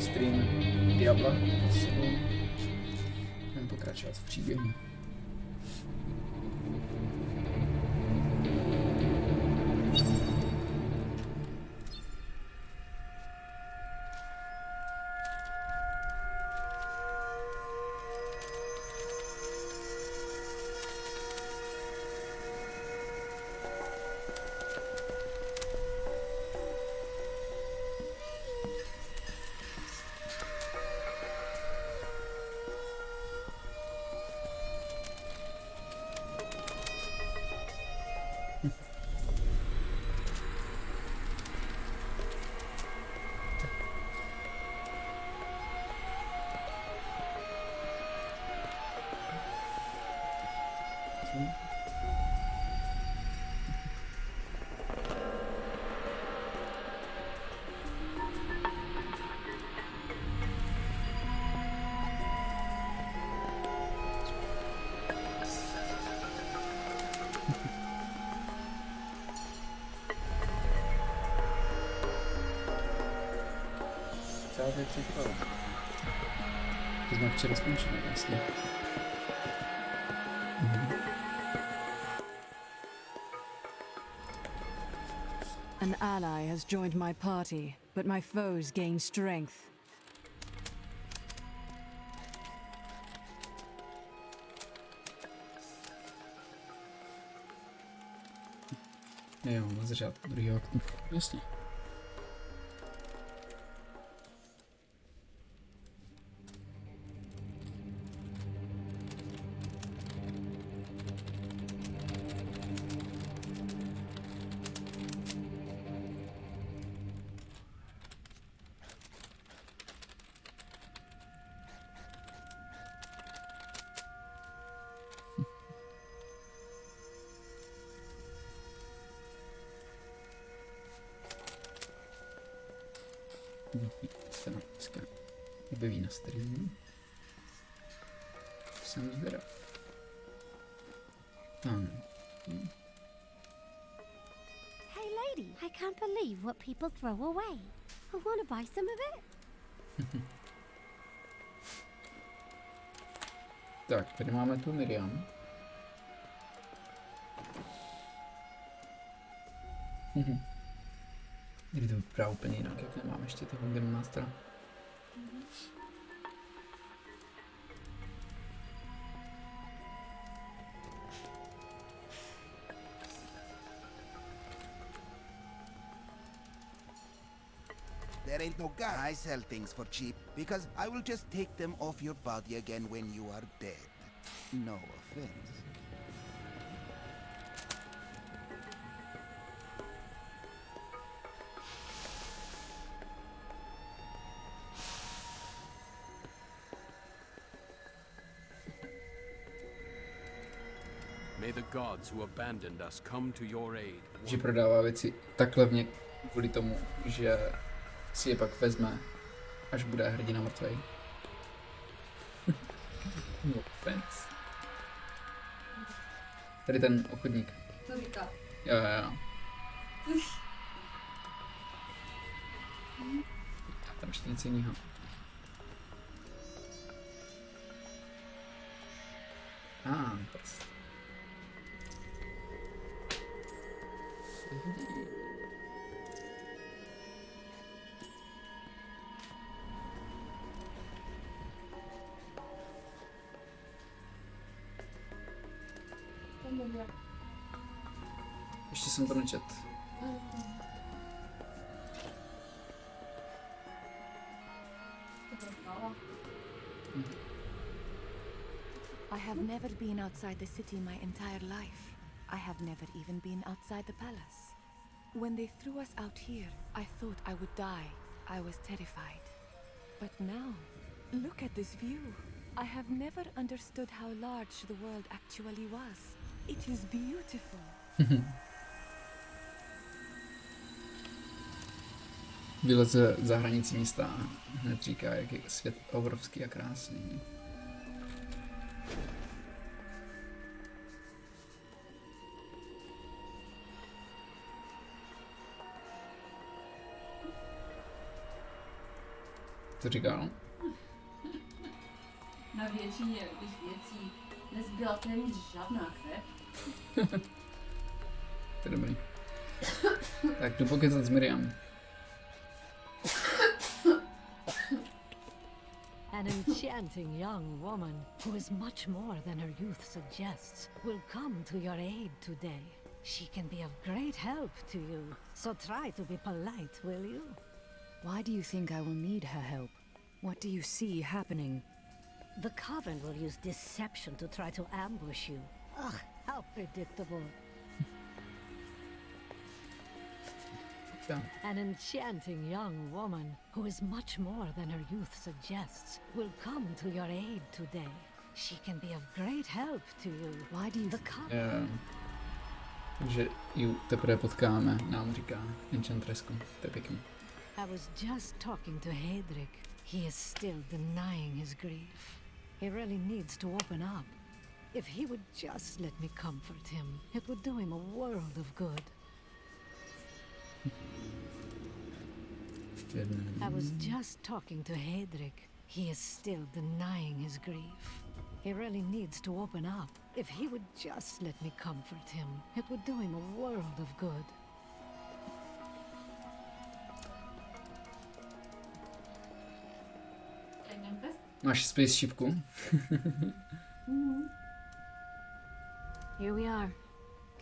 stream Diabla s sebou. Budeme pokračovat v příběhu. Celé příprava. To jsme včera skončili vlastně. An ally has joined my party, but my foes gain strength. Jo, na začátku druhého aktu. Jasně. Se nám dneska objeví na streamu. Jsem zvědav. Hey lady, I can't believe what people throw away. I want to buy some of it. Tak, tady máme tu Miriam. Kdy to vypadá úplně jinak, jak nemám ještě toho Grandmastera. There ain't no guy. I sell things for cheap because I will just take them off your body again when you are dead. No offense. May the gods who abandoned us come to your aid. Že prodává věci tak levně kvůli tomu, že si je pak vezme, až bude hrdina mrtvej. No offense. Tady ten obchodník. To říká. Jo. A tam ještě něco jiného. Prostě. Ještě jsem to nečet. I have never been outside the city my entire life. I have never even been outside the palace. When they threw us out here, I thought I would die. I was terrified. But now, look at this view. I have never understood how large the world actually was. It is beautiful. Vyleze za hranici místa a hned říká, jak je svět obrovský a krásný. To říkal. Na většině těch věcí nezbyla téměř žádná krev. To je dobrý. Tak jdu pokecat s Miriam. An enchanting young woman who is much more than her youth suggests will come to your aid today. She can be of great help to you, so try to be polite, will you? Why do you think I will need her help? What do you see happening? The Coven will use deception to try to ambush you. Ugh, how predictable. An enchanting young woman who is much more than her youth suggests will come to your aid today. She can be of great help to you. Why do you... The Coven... Takže ji teprve potkáme, nám říká Enchantressko. To je pěkný. I was just talking to Hedrick. He is still denying his grief. He really needs to open up. If he would just let me comfort him, it would do him a world of good. I was just talking to Hedrick. He is still denying his grief. He really needs to open up. If he would just let me comfort him, it would do him a world of good. Máš spaceshipku? Here we are.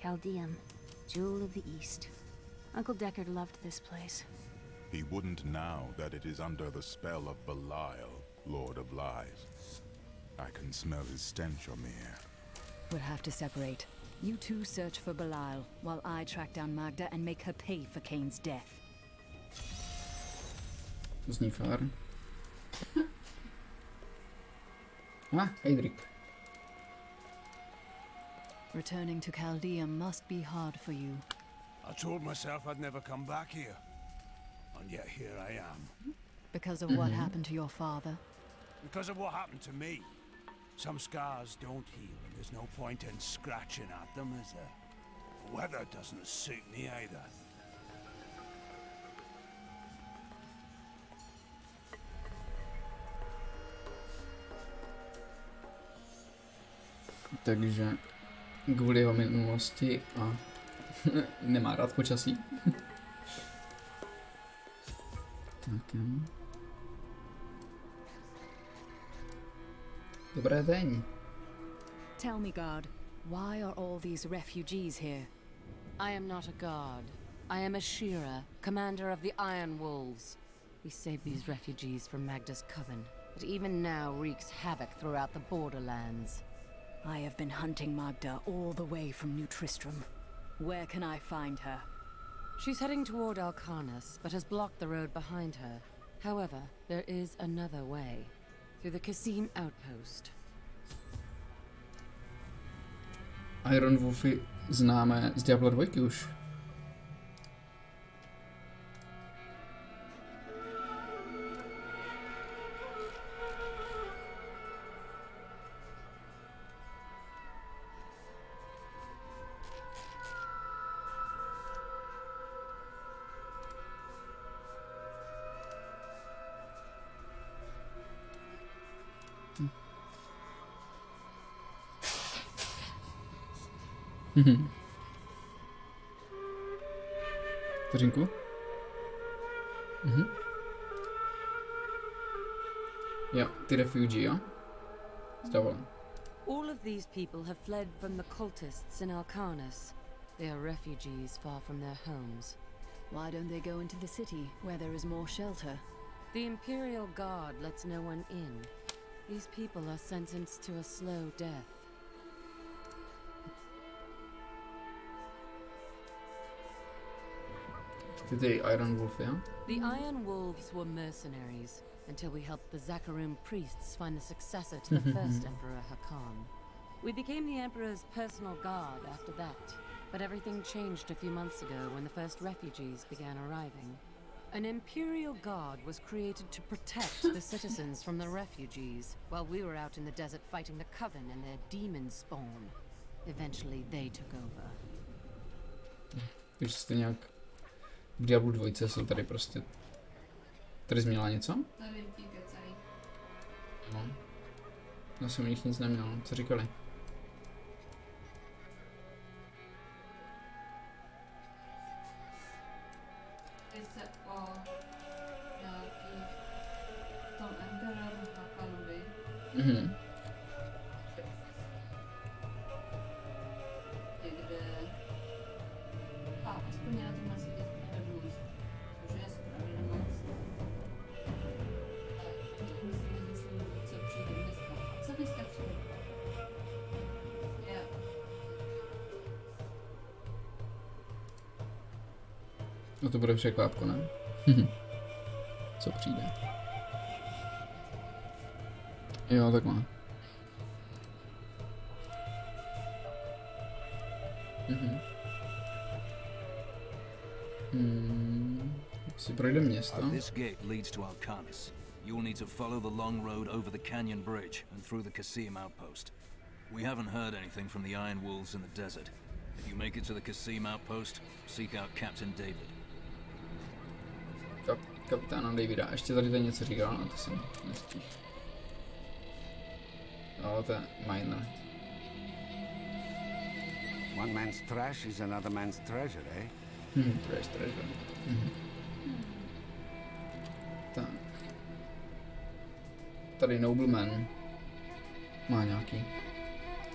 Chaldeum, Jewel of the East. Uncle Deckard loved this place. He wouldn't now that it is under the spell of Belial, Lord of Lies. I can smell his stench on the air. We'll have to separate. You two search for Belial, while I track down Magda and make her pay for Kane's death. Zní fár. Hedrick. Returning to Chaldea must be hard for you. I told myself I'd never come back here. And yet here I am. Because of what happened to your father? Because of what happened to me. Some scars don't heal, and there's no point in scratching at them, is there? The weather doesn't suit me either. Takže kvůli jeho minulosti a nemá rád počasí. Tak jo. Dobré den. Tell me, guard, why are all these refugees here? I am not a guard. I am a Shearer, commander of the Iron Wolves. We saved these refugees from Magda's coven, but even now wreaks havoc throughout the borderlands. I have been hunting Magda all the way from New Tristram. Where can I find her? She's heading toward Alcarnus, but has blocked the road behind her. However, there is another way. Through the Cassim outpost. Iron Wolfy známe z Diablo 2 už. Vteřinku. Jo, ty refugee, jo? Zdávalo. All of these people have fled from the cultists in Alcarnus. They are refugees far from their homes. Why don't they go into the city, where there is more shelter? The Imperial Guard lets no one in. These people are sentenced to a slow death. Ty Iron Wolf, yeah? The Iron Wolves were mercenaries until we helped the Zakarum priests find the successor to the first Emperor Hakan. We became the Emperor's personal guard after that, but everything changed a few months ago when the first refugees began arriving. An Imperial Guard was created to protect the citizens from the refugees, while we were out in the desert fighting the Coven and their demon spawn. Eventually they took over. Takže jste nějak v Diablu 2 jsou tady prostě Tady jsi měla něco? Tady ti kecají. No. Já jsem u nich nic neměl, co říkali? Teď se o nějaký tom Emperoru Hakanovi. Mhm. Kde... A aspoň je na tom asi spravedlnost. Což je spravedlnost. Ale myslím, co přijde dneska. A co dneska přijde? Je... No to bude překvápko, ne? Co přijde? Jo, tak má. Si projde město. This gate leads to Alcanis. You'll need to follow the long road over the canyon bridge and through the Kasim outpost. We haven't heard anything from the Iron Wolves in the desert. If you make it to the Kasim outpost, seek out Captain David. Kapitána Davida. Ještě tady něco říkal, no to jsem nestihl. Jo, to je miner. One man's trash is another man's treasure, eh? Trash treasure. Tak. Tady nobleman má nějaký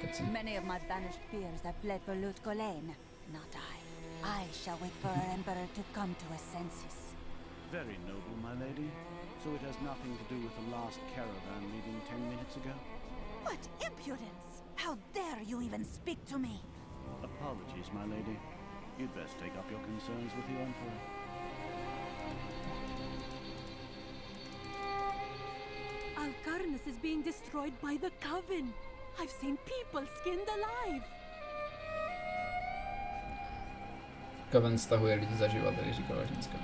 keci. Many of my banished peers have fled for Lut Gholen. Not I. I shall wait for our emperor to come to his senses. Very noble, my lady. So it has nothing to do with the last caravan leaving 10 minutes ago? What impudence! How dare you even speak to me? Apologies, my lady. You'd best take up your concerns with the emperor. Alcarnus is being destroyed by the Coven. I've seen people skinned alive. Coven stahuje lidi zaživa, tady říkala ženská.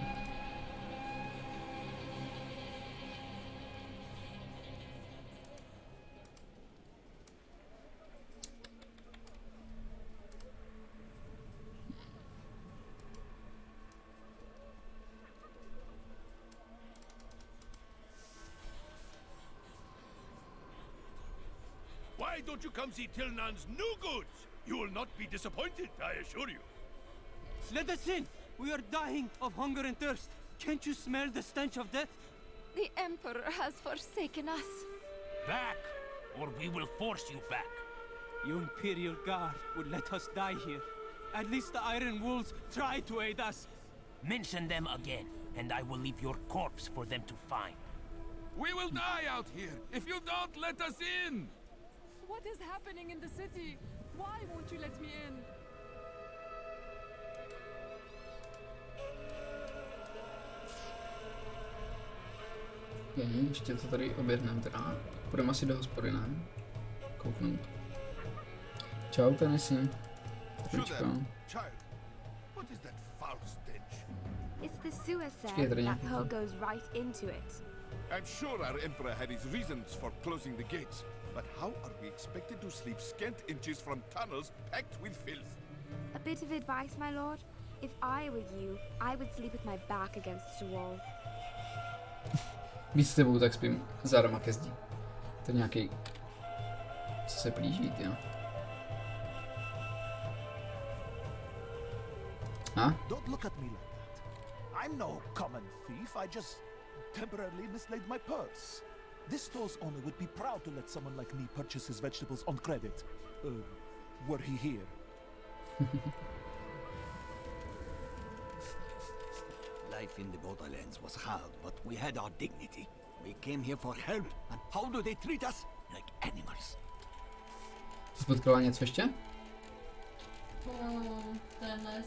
Why don't you come see Tilnan's new goods? You will not be disappointed, I assure you. Let us in! We are dying of hunger and thirst. Can't you smell the stench of death? The Emperor has forsaken us. Back, or we will force you back. Your Imperial Guard would let us die here. At least the Iron Wolves try to aid us. Mention them again, and I will leave your corpse for them to find. We will die out here if you don't let us in! What is happening in the city? Why won't you let me in? Ještě to tady objednám teda. Půjdeme asi do hospody, ne? Kouknout. Čau, Tennessee. Tričko. It's the sewer set. That hole goes right into it. I'm sure our emperor had his reasons for closing the gates, but how are we expected to sleep scant inches from tunnels packed with filth? A bit of advice, my lord. If I were you, I would sleep with my back against the wall. Víc s tebou, tak spím zádama ke zdi. To je nějaký... Co se blíží, jo? A? Don't look at me like that. I'm no common thief. I just temporarily mislaid my purse. This store's owner would be proud to let someone like me purchase his vegetables on credit. Were he here? Life in the borderlands was hard, but we had our dignity. We came here for help, and how do they treat us? Like animals. Spotkala něco ještě? Tenhle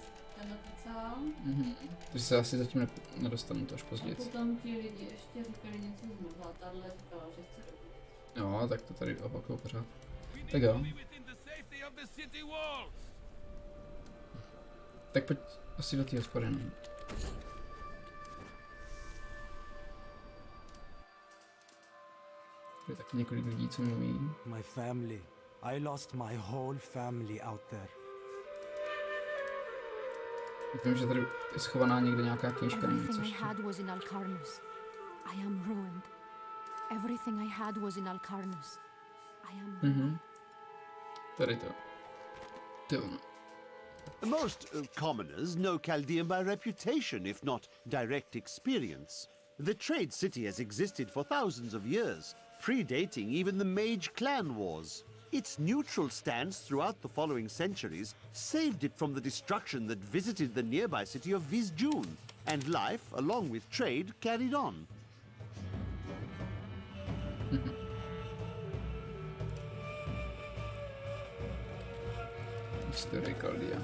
sám. Takže se asi zatím nedostanu, to až později. A potom ti lidi ještě říkali něco znova, tahle říkala, že chce dobít. Jo, tak to tady opakuju pořád. Tak jo. Tak pojď asi do té hospody, ne? Je taky několik lidí, co mluví. My family. I lost my whole family out there. Vím, že tady je schovaná někde nějaká knížka. Everything I had was in Alcarnus. I am ruined. Everything I had was in Alcarnus. I am ruined. Tady to. To je ono. Most commoners know Chaldean by reputation, if not direct experience. The trade city has existed for thousands of years, predating even the Mage clan wars. Its neutral stance throughout the following centuries saved it from the destruction that visited the nearby city of Vizjun, and life, along with trade, carried on. Historie Chaldea.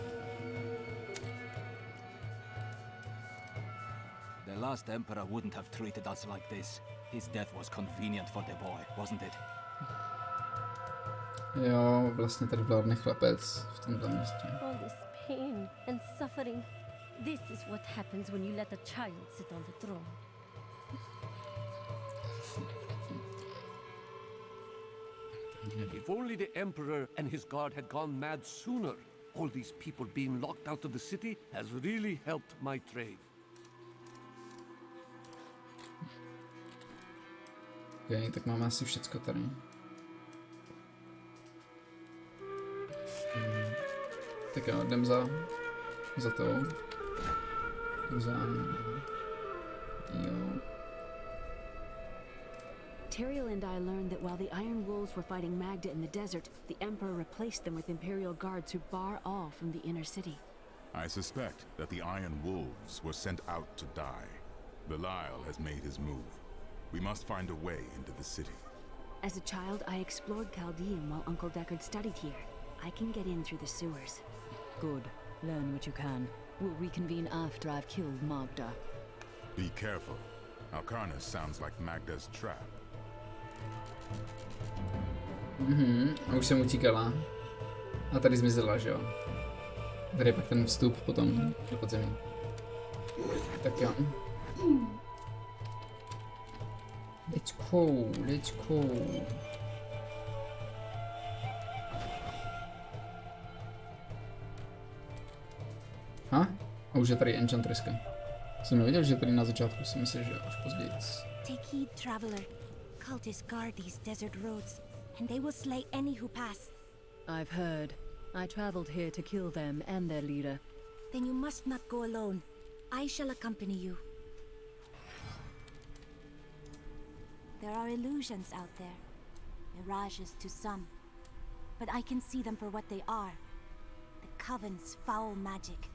The last emperor wouldn't have treated us like this. His death was convenient for the boy, wasn't it? Jo, vlastně tady vládne chlapec v tomto místě. All this pain and suffering. This is what happens when you let a child sit on the throne. If only the Emperor and his guard had gone mad sooner. All these people being locked out of the city has really helped my trade. Okay, tak máme asi všecko tady. Tak jo, jdem za to. Jo. Tyrael and I learned that while the Iron Wolves were fighting Magda in the desert, the Emperor replaced them with Imperial guards who bar all from the inner city. I suspect that the Iron Wolves were sent out to die. Belial has made his move. We must find a way into the city. As a child, I explored Chaldean while Uncle Deckard studied here. I can get in through the sewers. Good. Learn what you can. We'll reconvene after I've killed Magda. Be careful. Alcarnus sounds like Magda's trap. A už jsem utíkala. A tady zmizela, že jo? Tady je pak ten vstup potom do podzemí. Tak jo. Let's go. Ha? A už je tady Enchantresska. Jsem nevěděl, že tady na začátku, si myslím, že až později. Take heed, traveler. Cultists guard these desert roads, and they will slay any who pass. I've heard. I traveled here to kill them and their leader. Then you must not go alone. I shall accompany you. There are illusions out there. Mirages to some. But I can see them for what they are. The Coven's foul magic.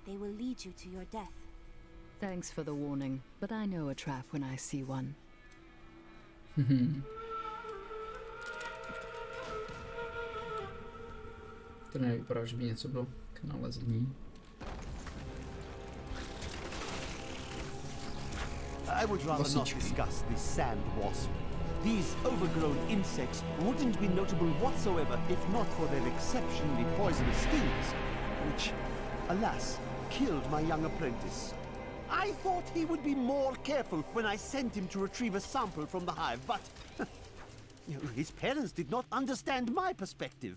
They will lead you to your death. Thanks for the warning, but I know a trap when I see one. To nevypadá, že by něco bylo k nalezení. I would rather not discuss this sand wasp. These overgrown insects wouldn't be notable whatsoever if not for their exceptionally poisonous stings, which, alas, killed my young apprentice. I thought he would be more careful when I sent him to retrieve a sample from the hive, but his parents did not understand my perspective.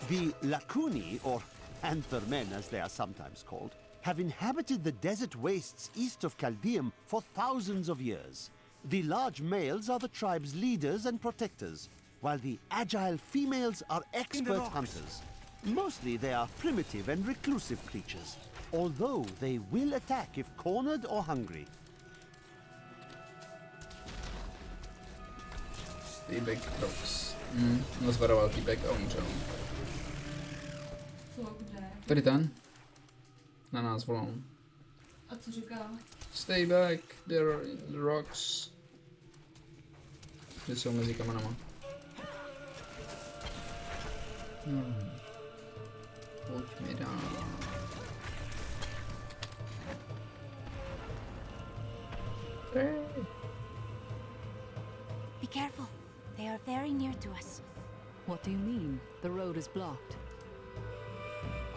The Lacuni, or Panther men as they are sometimes called, have inhabited the desert wastes east of Chaldeum for thousands of years. The large males are the tribe's leaders and protectors, while the agile females are expert hunters. Mostly they are primitive and reclusive creatures, although they will attack if cornered or hungry. Týbek Crocs. Nazvaroval týbek a umřel. Co, kde? Tady ten. Na nás volal. A co říká? Stay back, there are the rocks. Že jsou mezi kamenama. Pojďme dál. Be careful. They are very near to us. What do you mean? The road is blocked.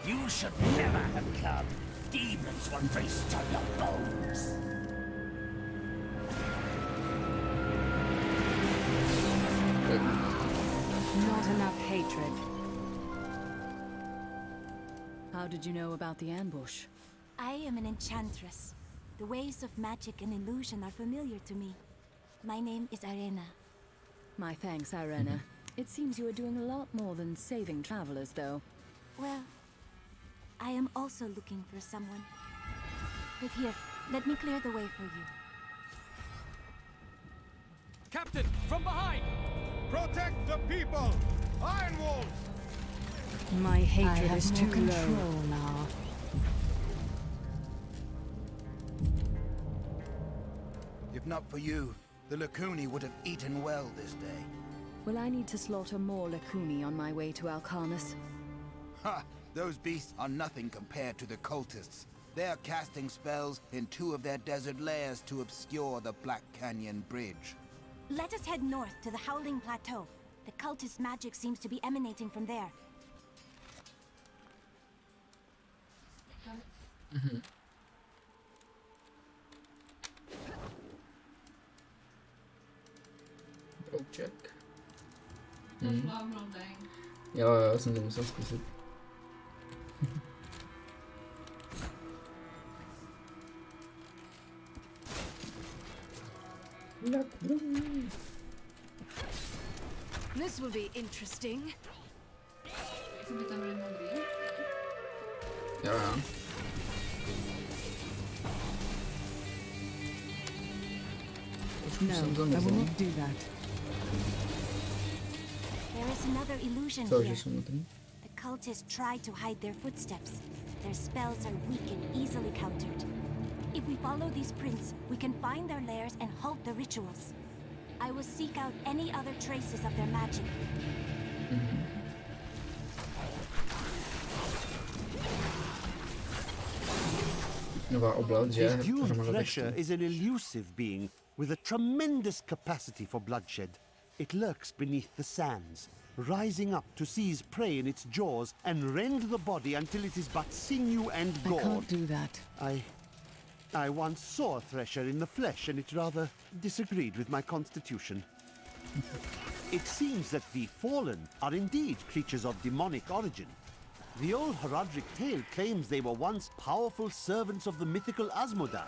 You should never have come. Demons will feast on your bones. Not enough hatred. How did you know about the ambush? I am an enchantress. The ways of magic and illusion are familiar to me. My name is Arena. My thanks, Irena. It seems you are doing a lot more than saving travelers, though. Well, I am also looking for someone. But here, let me clear the way for you. Captain, from behind! Protect the people! Iron Wolves! My hatred is too low now. If not for you, the Lacuni would have eaten well this day. Will I need to slaughter more Lacuni on my way to Alcarnus? Ha! Those beasts are nothing compared to the cultists. They're casting spells in 2 of their desert lairs to obscure the Black Canyon Bridge. Let us head north to the Howling Plateau. The cultist magic seems to be emanating from there. Check. Opravenej. Jo, já jsem to musel zkusit. This will be interesting. Jestli by tam byli modrý. Jo. No, I will not do that. There is another illusion Co, here. že jsou modrý? The cultists try to hide their footsteps. Their spells are weak and easily countered. If we follow these prints, we can find their lairs and halt the rituals. I will seek out any other traces of their magic. Nová oblast, že? This Dune Thresher is an elusive being with a tremendous capacity for bloodshed. It lurks beneath the sands, rising up to seize prey in its jaws and rend the body until it is but sinew and gore. I can't do that. I once saw a Thresher in the flesh, and it rather disagreed with my constitution. It seems that the Fallen are indeed creatures of demonic origin. The old heraldic tale claims they were once powerful servants of the mythical Asmodai.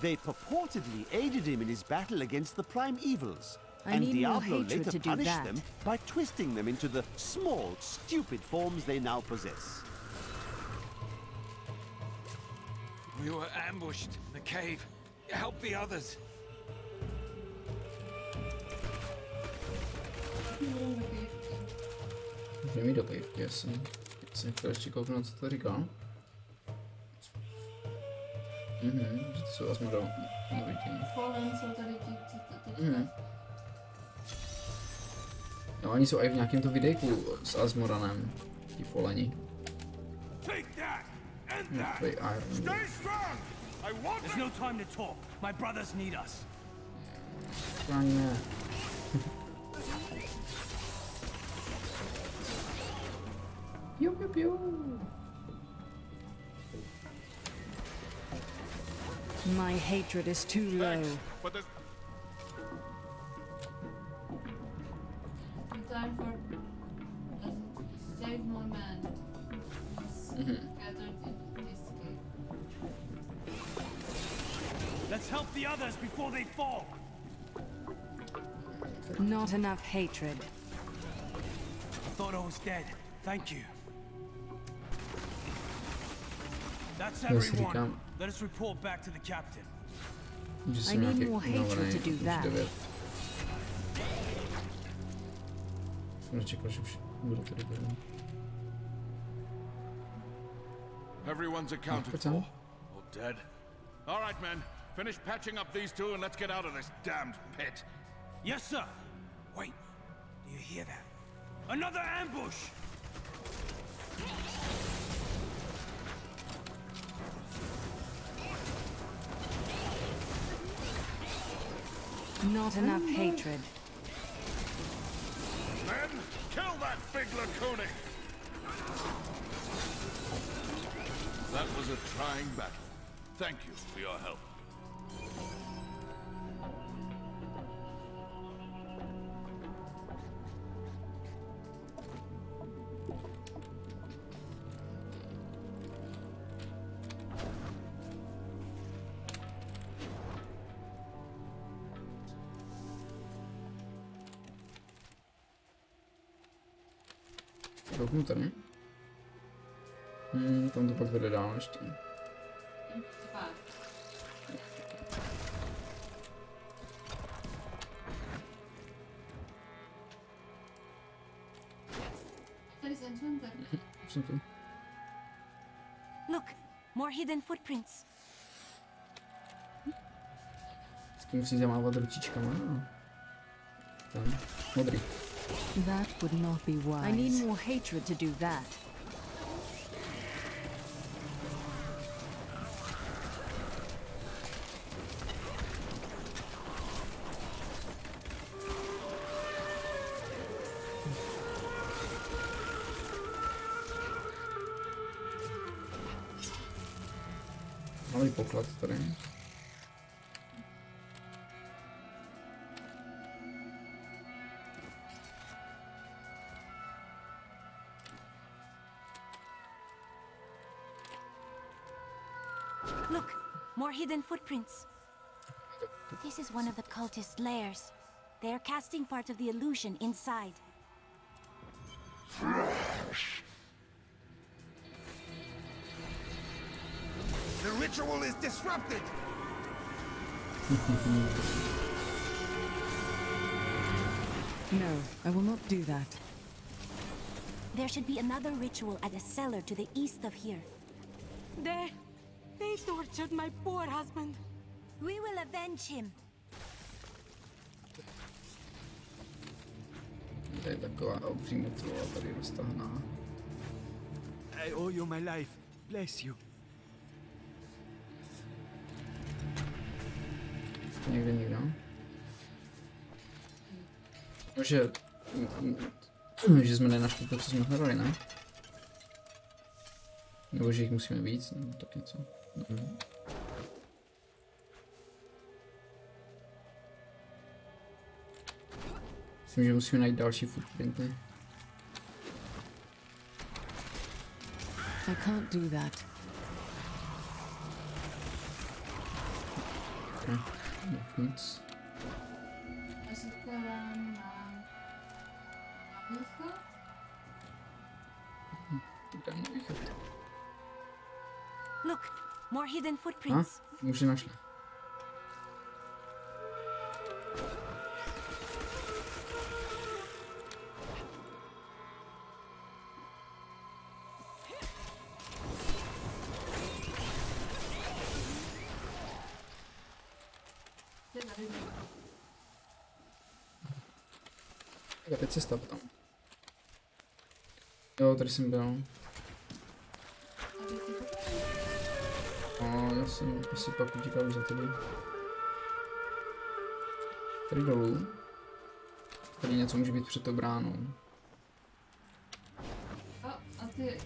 They purportedly aided him in his battle against the prime evils. I And need more Diablo hatred later to do punished that. them by twisting them into the small, stupid forms they now possess. We were ambushed in the cave. Help the others. Může mít do kejvky, jsem chtěl ještě kouknout, co to říkal. Že to jsou Asmodai movití. Fallen jsou tady ti. No, oni jsou i v nějakém to videjku s Asmodanem, ti Falleni. Takový Iron. There's no time to talk. My brothers need us. Skláňme. Piu, piu, piu. My hatred is too low. But there's... Time for save more men. Gathered in this cave. Let's help the others before they fall. Not enough hatred. I thought I was dead. Thank you. That's everyone. Let us report back to the captain. I need more hatred to do that. Nečekal, že už budu tady být. Everyone's accounted for. Or dead. All right, men. Finish patching up these 2 and let's get out of this damned pit. Yes, sir. Wait. Do you hear that? Another ambush! Not enough hatred. Men, kill that big Lacuni! That was a trying battle. Thank you for your help. kouknu tady. Tam to pak vede dál ještě. Look, more hidden footprints. S tím musí zamávat ručičkama. Tam, modrý. That would not be wise. I need more hatred to do that. Malý poklad tady. Look, more hidden footprints. This is one of the cultist lairs. They are casting part of the illusion inside. The ritual is disrupted! No, I will not do that. There should be another ritual at a cellar to the east of here. They tortured my poor husband. We will avenge him. To je taková obří mrtvola tady roztahná. I owe you my life. Bless you. Někde. Že jsme nenašli to, co jsme hledali, ne? Nebo že jich musíme víc, nebo tak něco. Myslím, že musíme najít další footprinty. I can't do that. Okay. Nic. Look, more hidden footprints. Už je našli. A teď se stav tam. Jo, tady jsem byl. A já jsem asi pak utíkal za tebe. Tady dolů. Tady něco může být před tou bránou. A ty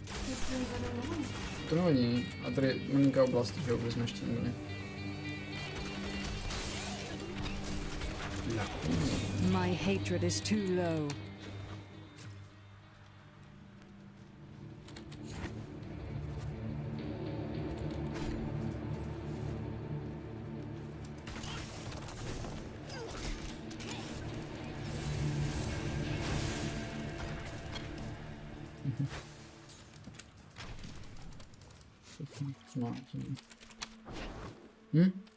to nevadí. A tady malinká oblast, že jo, kde jsme ještě nebyli. My hatred is too low.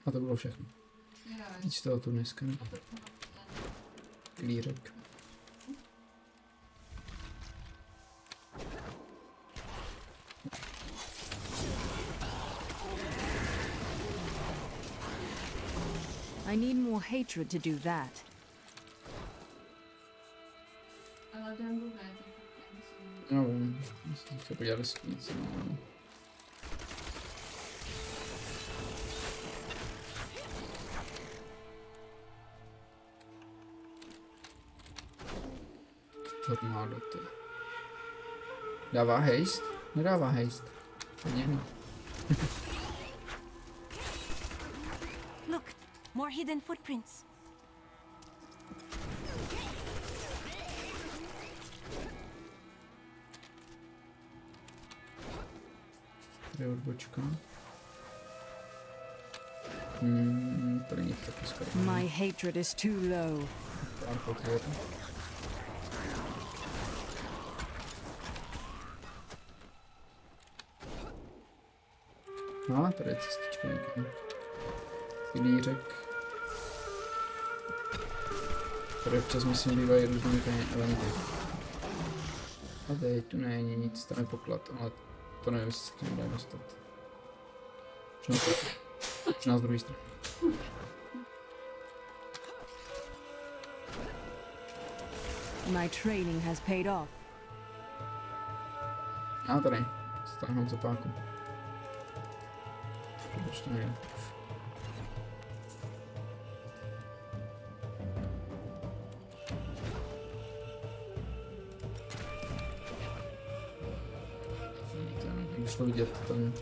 A to bylo všechno. Víc toho tu dneska. Klírek. I need more hatred to do that. Já vím, jsem se podíval víc. Tornádo, ty. Dává haste? Nedává haste. Divný. Look, more hidden footprints. Tady je odbočka. Tady nic taky skoro. My hatred is too low. Tam potvor. No, tady je cestička někam. Pilířek. Tady občas myslím bývají různý eventy. A teď tu není nic, tam je poklad, ale to nevím, jestli se k němu dá dostat. Možná z druhé strany. My training has paid off. A tady, stáhnout zapáku. Proč to nejde? Šlo vidět ten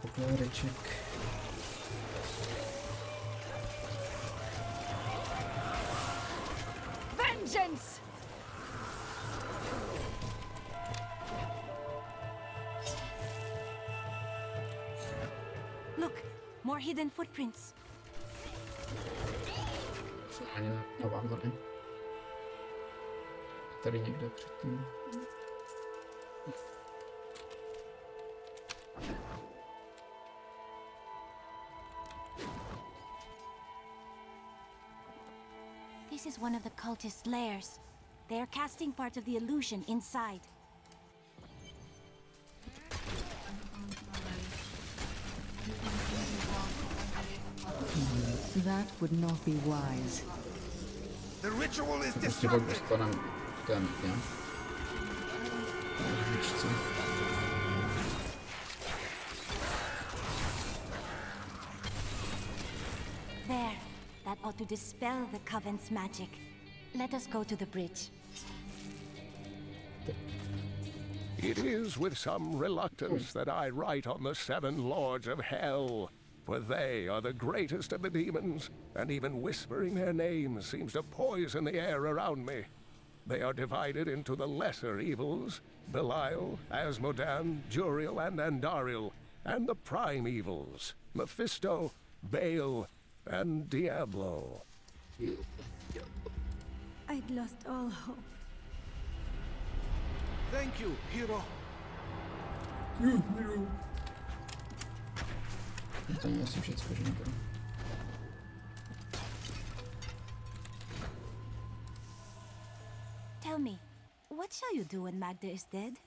pokládeček. Vengeance! Look, more hidden footprints. Ani na vám tady. Tady někde předtím. This is one of the cultists' lairs. They are casting part of the illusion inside. That would not be wise. The ritual is Prostě pak dostaneme ten, jo. There. That ought to dispel the Coven's magic. Let us go to the bridge. It is with some reluctance that I write on the 7 lords of hell, for they are the greatest of the demons, and even whispering their names seems to poison the air around me. They are divided into the lesser evils, Belial, Asmodan, Juriel, and Andariel, and the prime evils, Mephisto, Baal, and Diablo. I'd lost all hope. Thank you, hero. To je asi všecko, že nebudu. Tell me, what shall you do when Magda is dead?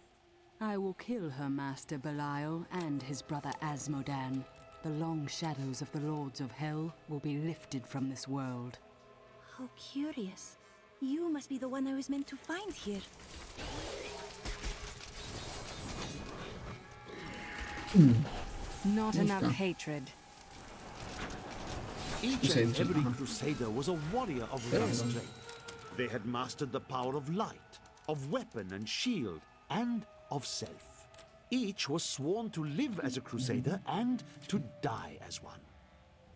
I will kill her master Belial and his brother Asmodan. The long shadows of the Lords of Hell will be lifted from this world. How curious. You must be the one I was meant to find here. Not enough hatred. Each and every crusader was a warrior of rare strength. They had mastered the power of light, of weapon and shield, and of self. Each was sworn to live as a crusader and to die as one.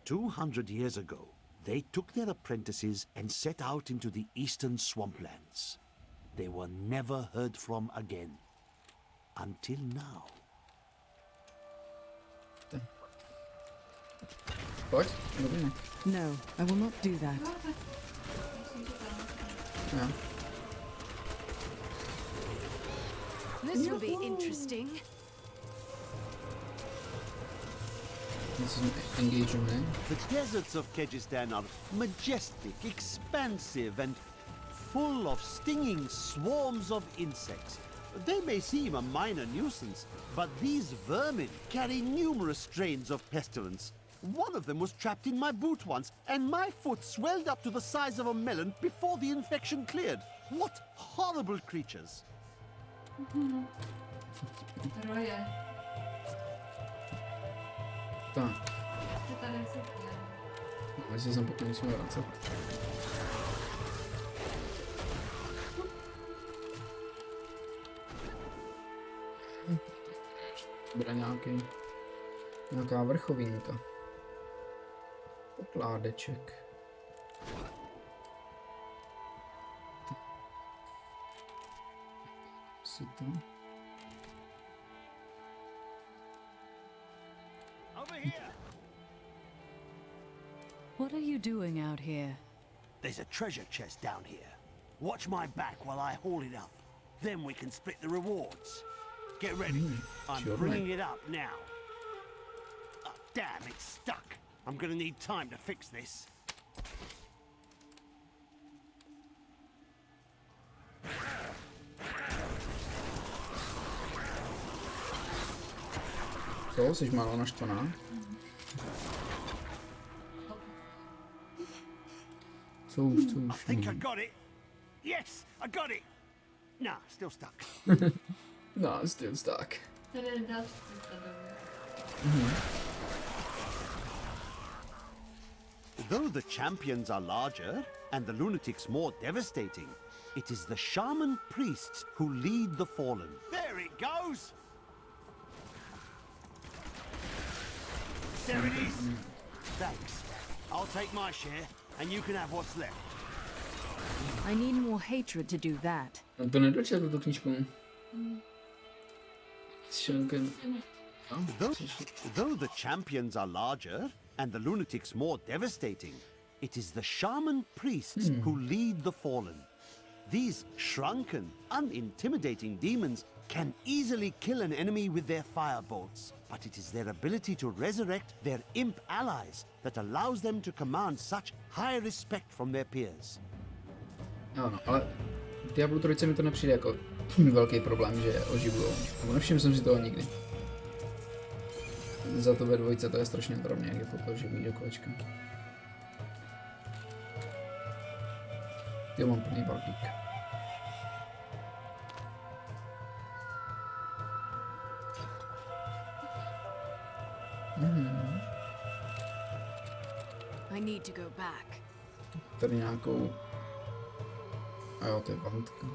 200 years ago, they took their apprentices and set out into the eastern swamplands. They were never heard from again. Until now. What? No, I will not do that. Yeah. This will be interesting. This is engaging, eh? The deserts of Kyrgyzstan are majestic, expansive, and full of stinging swarms of insects. They may seem a minor nuisance, but these vermin carry numerous strains of pestilence. One of them was trapped in my boot once, and my foot swelled up to the size of a melon before the infection cleared. What horrible creatures! Tak. No, jestli jsem potom musím vracet. Bude nějaká vrchovinka. Pokládeček. Si to. Over here! What are you doing out here? There's a treasure chest down here. Watch my back while I haul it up. Then we can split the rewards. Get ready. I'm bringing it up now. Oh, damn, it's stuck. I'm gonna need time to fix this. Co, jsi málo naštvaná? Co už? I think I got it. Yes, I got it. Nah, still stuck. No, still stuck. Tady je další cesta Though the champions are larger and the lunatics more devastating, it is the shaman priests who lead the fallen. There it goes! There it is! Thanks. I'll take my share, and you can have what's left. I need more hatred to do that. On to nedočetl tu knížku. Though the champions are larger and the lunatics more devastating, it is the shaman priests who lead the fallen. These shrunken, unintimidating demons can easily kill an enemy with their firebolts, but it is their ability to resurrect their imp allies that allows them to command such high respect from their peers. Ano, ale v Diablu 3 mi to nepřijde jako velký problém, že je oživujou. Nevšiml jsem si toho nikdy. Za to ve 2 to je strašně drobně, jak je furt oživují do kolečka. Jo, mám plný balík. I need to go back. Tady nějakou... A jo, to je vantka.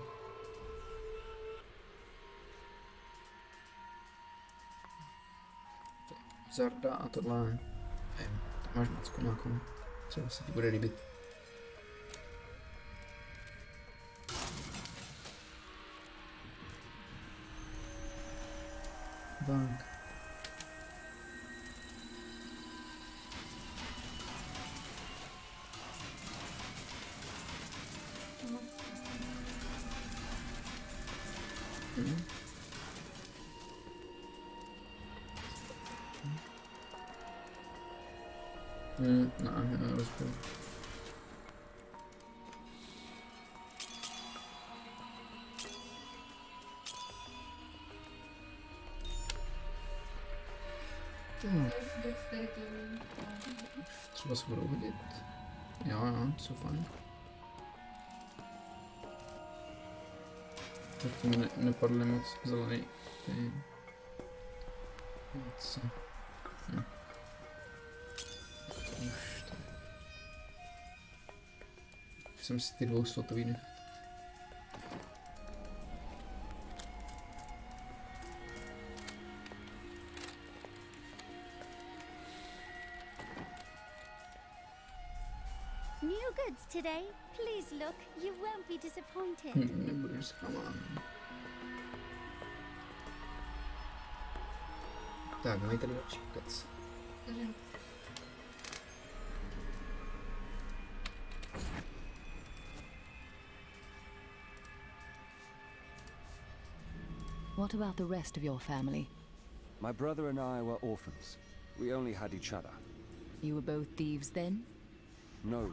Zarda a tohle... Nevím, tam máš macku nějakou. Třeba se ti bude líbit. Tak. No, rozpěl. Třeba se budou hodit. Jo, jsou fajn. Tak to mi nepadly moc zelený. Co? Už jsem si ty 200 nech. New goods today. Please look. You won't be disappointed. Nebudeš, come on. Tak, mají tady další kac. What about the rest of your family? My brother and I were orphans. We only had each other. You were both thieves then? No,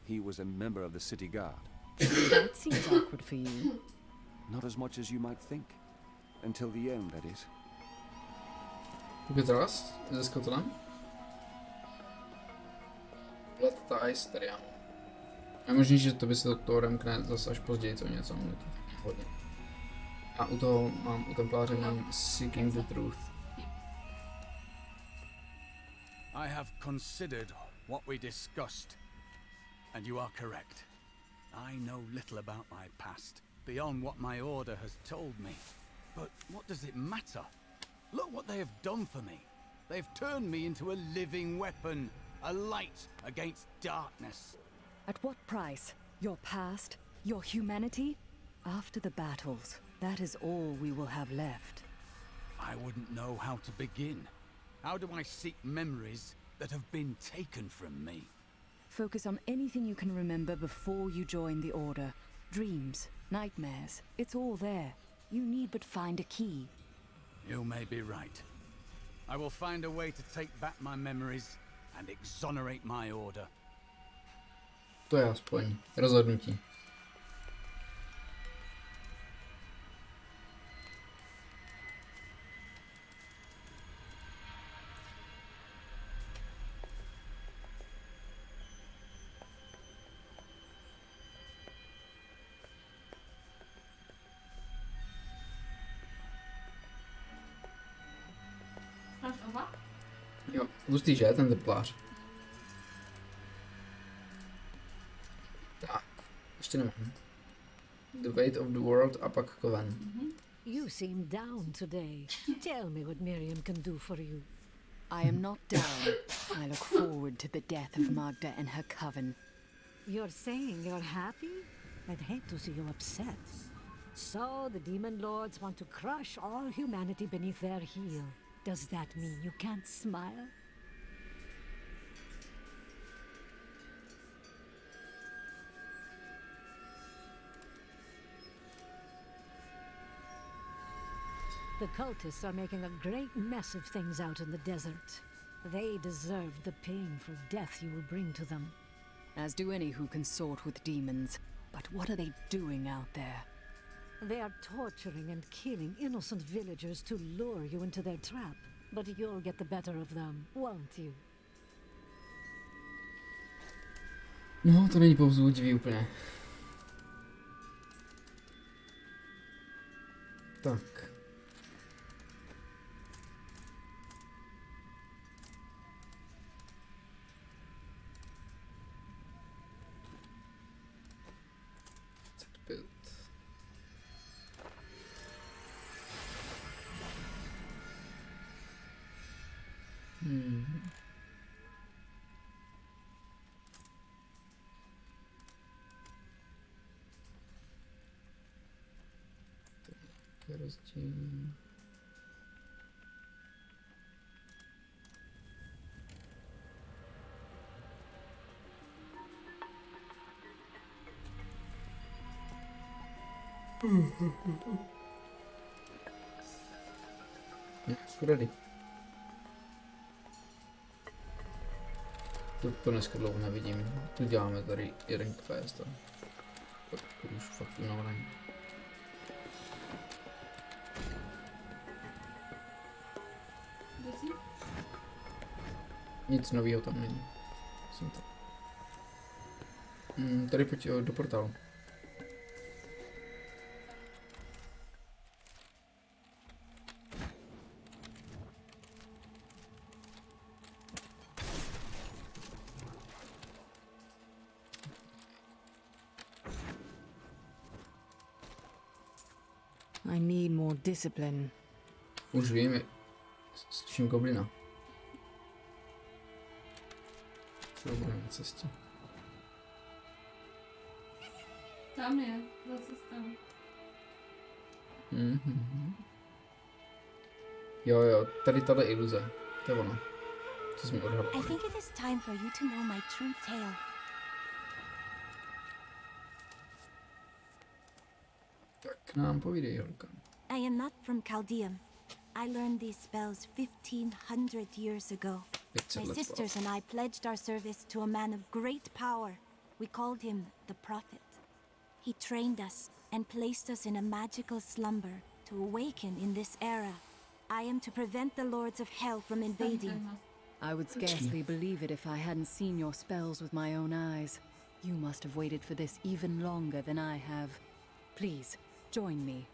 he was a member of the city guard. That seems awkward for you. Not as much as you might think. Until the end, that is. Ukázal ze Scotland? Let ties streamu. Je možný, že to by se to odemkne zase až později, co něco, ale to hodně. A u toho mám, u templáře mám Seeking the Truth. I have considered what we discussed, and you are correct. I know little about my past, beyond what my order has told me. But what does it matter? Look what they have done for me. They've turned me into a living weapon, a light against darkness. At what price? Your past? Your humanity? After the battles, that is all we will have left. I wouldn't know how to begin. How do I seek memories that have been taken from me? Focus on anything you can remember before you join the Order. Dreams, nightmares, it's all there. You need but find a key. You may be right. I will find a way to take back my memories and exonerate my order. To je aspoň rozhodnutí. Máš oba? Jo, hustý, že, ten teplář. Tak, ještě nemám. The weight of the world a pak koven. You seem down today. Tell me what Miriam can do for you. I am not down. I look forward to the death of Magda and her coven. You're saying you're happy? I'd hate to see you upset. So the demon lords want to crush all humanity beneath their heel. Does that mean you can't smile? The cultists are making a great mess of things out in the desert. They deserve the painful death you will bring to them. As do any who consort with demons. But what are they doing out there? They are torturing and killing innocent villagers to lure you into their trap. But you'll get the better of them, won't you? No, to není povzbudivý úplně. Tak. Rozdíl. Jsou ready. To dneska dlouho nevidím. Tu děláme tady jeden quest. Tak už fakt unavený. Nic nového tam není. Jsem to. Tady pojď do portálu. I need more discipline. Už vím, s čím goblina. Co bude na cestě? Tam je, za cestou. Jo, tady tato iluze. To je ono. Co jsi mi odhadl. I think it is time for you to know my true tale. Tak nám povídej, holka. I am not from Chaldeum. I learned these spells 1500 years ago. My sisters and I pledged our service to a man of great power. We called him the Prophet. He trained us and placed us in a magical slumber to awaken in this era. I am to prevent the lords of hell from invading. I would scarcely believe it if I hadn't seen your spells with my own eyes. You must have waited for this even longer than I have. Please, join me.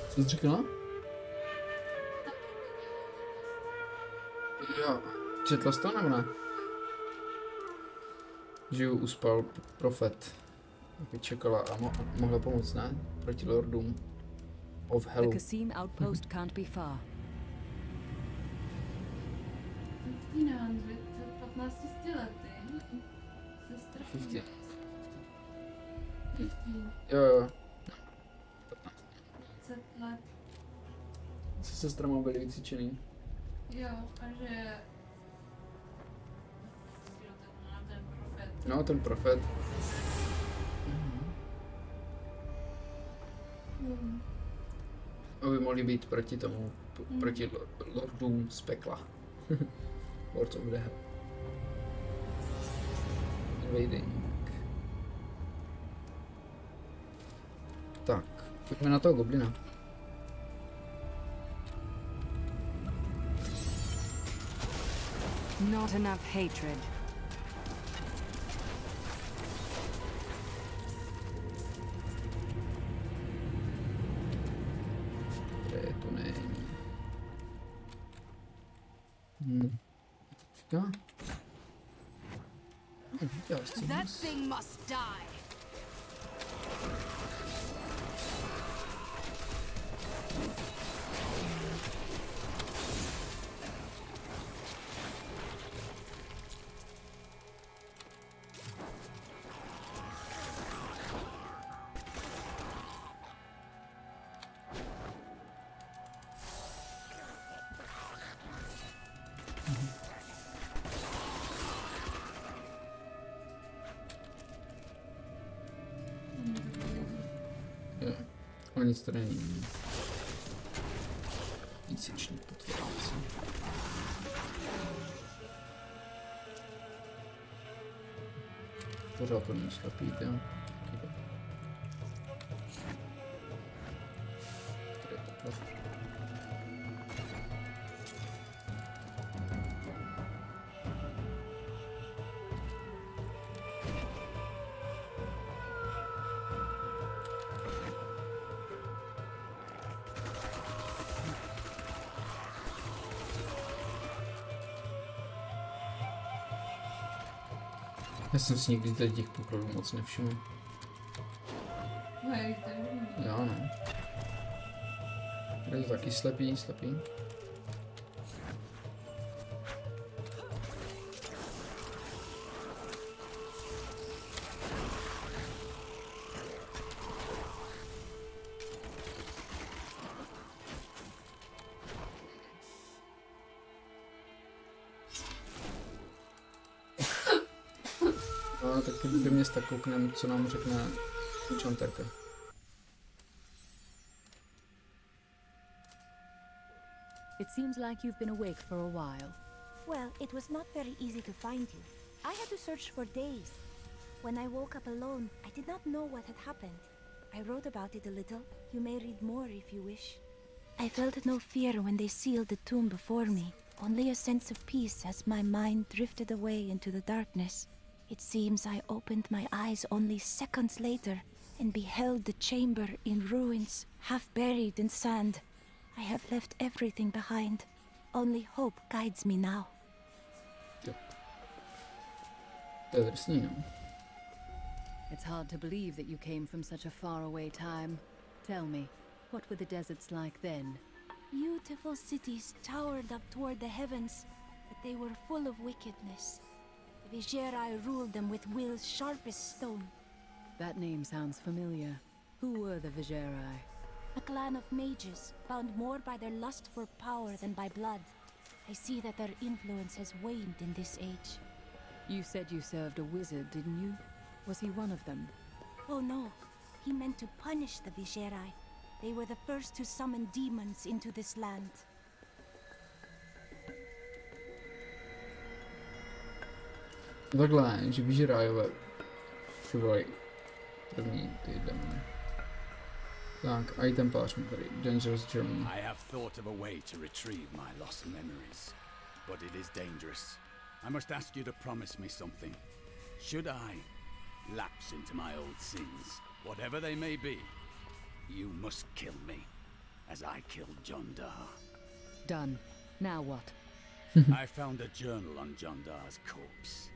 Co jsi říkala? Jo, četla jsi to nebo ne? Že uspal profet. Taky čekala a mohla pomoct, ne? Proti lordům of Hell. The Kasim outpost can't be far. 1500, před 15 lety. Sestra. 15. Jo. 20 let. Se sestrama byli vycvičený. Jo, a že... ten profet. No, ten profet. aby mohli být proti tomu, proti lordům z pekla. Lords of the Hell. Invading. Tak, pojďme na toho goblina. Not enough hatred. Kde to není? Říká? That thing must die. O nic tady není. Měsíční potvrdací. Pořád to není slepý, jo? Já jsem si nikdy tady těch pokladů moc nevšiml. Já no. Tady je to taky slepý. No, tak do města koukneme, co nám řekne enchanterka. It seems like you've been awake for a while. Well, it was not very easy to find you. I had to search for days. When I woke up alone, I did not know what had happened. I wrote about it a little. You may read more if you wish. I felt no fear when they sealed the tomb before me, only a sense of peace as my mind drifted away into the darkness. It seems I opened my eyes only seconds later and beheld the chamber in ruins, half buried in sand. I have left everything behind. Only hope guides me now. It's hard to believe that you came from such a faraway time. Tell me, what were the deserts like then? Beautiful cities towered up toward the heavens, but they were full of wickedness. The Vigerai ruled them with will's sharpest stone. That name sounds familiar. Who were the Vigerai? A clan of mages, bound more by their lust for power than by blood. I see that their influence has waned in this age. You said you served a wizard, didn't you? Was he one of them? Oh no, he meant to punish the Vigerai. They were the first to summon demons into this land. Takhle, že Vigerajové přivolej první ty demony. Tak, item pář mi tady, Dangerous Journey. I have thought of a way to retrieve my lost memories, but it is dangerous. I must ask you to promise me something. Should I lapse into my old sins, whatever they may be, you must kill me, as I killed John Dar. Done. Now what? I found a journal on John Dar's corpse,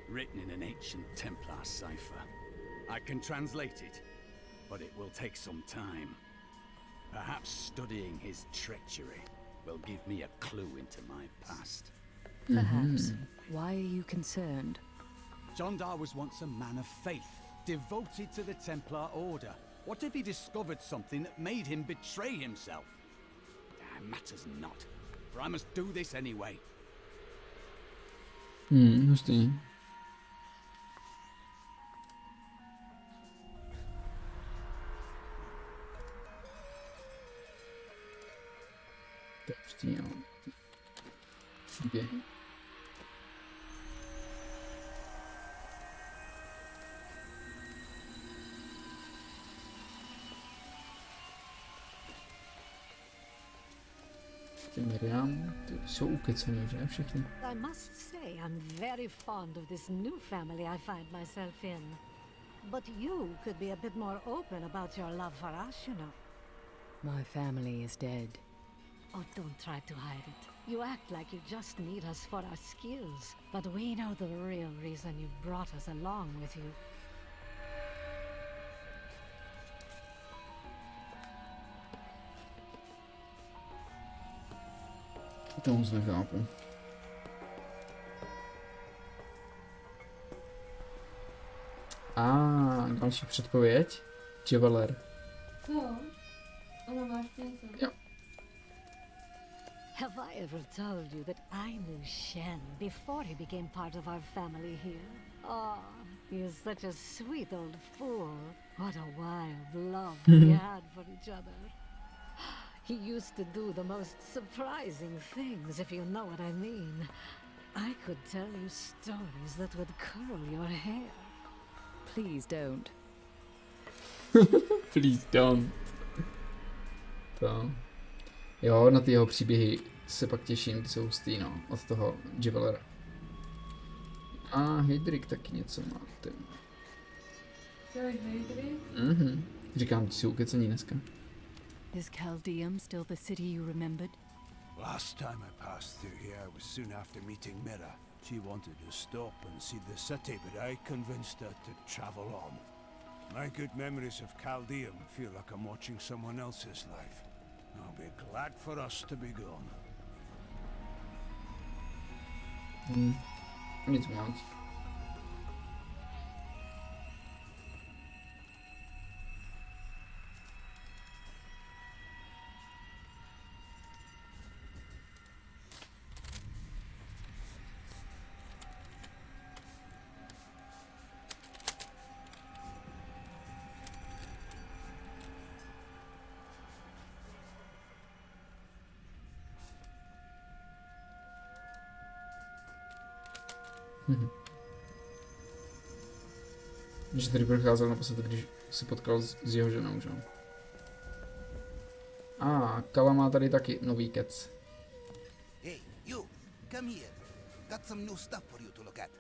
written in an ancient Templar cipher. I can translate it, but it will take some time. Perhaps studying his treachery will give me a clue into my past. Perhaps. Why are you concerned? John Dar was once a man of faith, devoted to the Templar Order. What if he discovered something that made him betray himself? Matters not, for I must do this anyway. Hustý. Pustí, jo. Příběh. Miriam, ty jsou ukecený, že všichni? I must say I'm very fond of this new family I find myself in. But you could be a bit more open about your love for us, you know. My family is dead. Oh, don't try to hide it. You act like you just need us for our skills, but we know the real reason you've brought us along with you. To moc nechápu. Další předpověď. Jeweler. Jo. Ono máš něco. Jo. Have I ever told you that I knew Shen before he became part of our family here? Oh, he is such a sweet old fool. What a wild love we had for each other. He used to do the most surprising things, if you know what I mean. I could tell you stories that would curl your hair. Please don't. Please don't. To. Jo, na ty jeho příběhy se pak těším, ty jsou hustý, no, od toho Jewelera. A Hydrik taky něco má, ty. Říkám, ti jsou ukecení dneska. Is Caldeum still the city you remembered? Last time I passed through here was soon after meeting Mira. She wanted to stop and see the city, but I convinced her to travel on. My good memories of Caldeum feel like I'm watching someone else's life. I'll be glad for us to be gone. Nic moc. Že tady procházel naposled, když se potkal s jeho ženou, že? Kala má tady taky nový kec. Hey, you, come here. Got some new stuff for you to look at.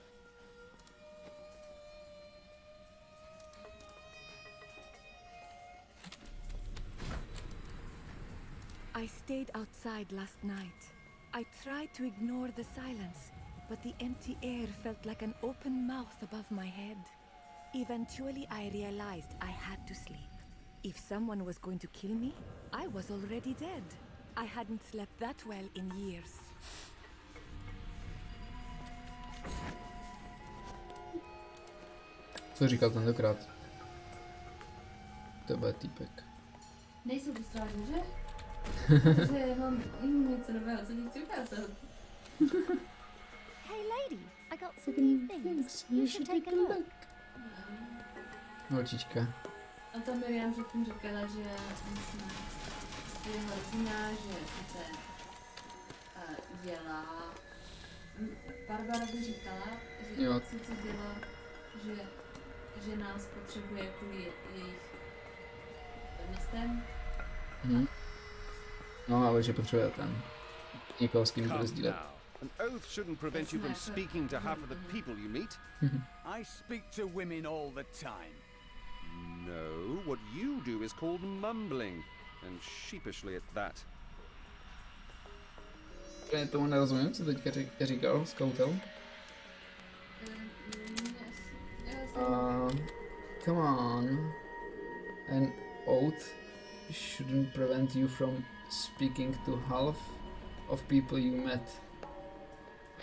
I stayed outside last night. I tried to ignore the silence, but the empty air felt like an open mouth above my head. Eventually, I realized I had to sleep. If someone was going to kill me, I was already dead. I hadn't slept that well in years. Co říkal tentokrát? Tebe týpek. Nejsou to strážní, že? Že mám něco nového, co ti chci ukázat. Hey lady, I got some new things. You should take a look. Holčička. A to Miriam předtím říkala, že je hodina, že sice dělá. Barbara by říkala, že sice dělá, že nás potřebuje kvůli jejich městem. No, ale že potřebuje ten někoho, s kým bude sdílet. An oath shouldn't prevent you from speaking to half of the people you meet. I speak to women all the time. No, what you do is called mumbling, and sheepishly at that. Tomu nerozumím, co teďka říkal Scoutel. Come on. An oath shouldn't prevent you from speaking to half of people you met.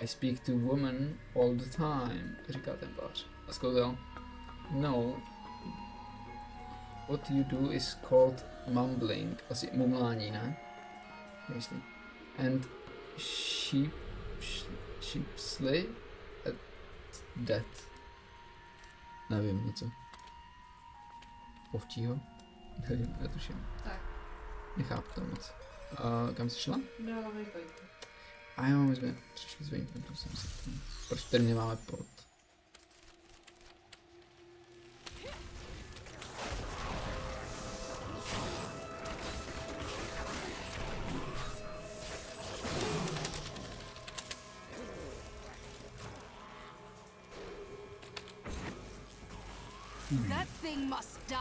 I speak to women all the time, říká ten plář. A Scoutel. No. What you do is called mumbling. Asi mumlání, ne? Myslím. And sheepsly at death. Nevím, něco. Ovčího? Nevím, netuším. Tak. Nechápu to moc. Kam jsi šla? Do Waypointu. A jo, my jsme přišli z Waypointu, jsem si ptal. Proč tady nemáme port? That thing must die.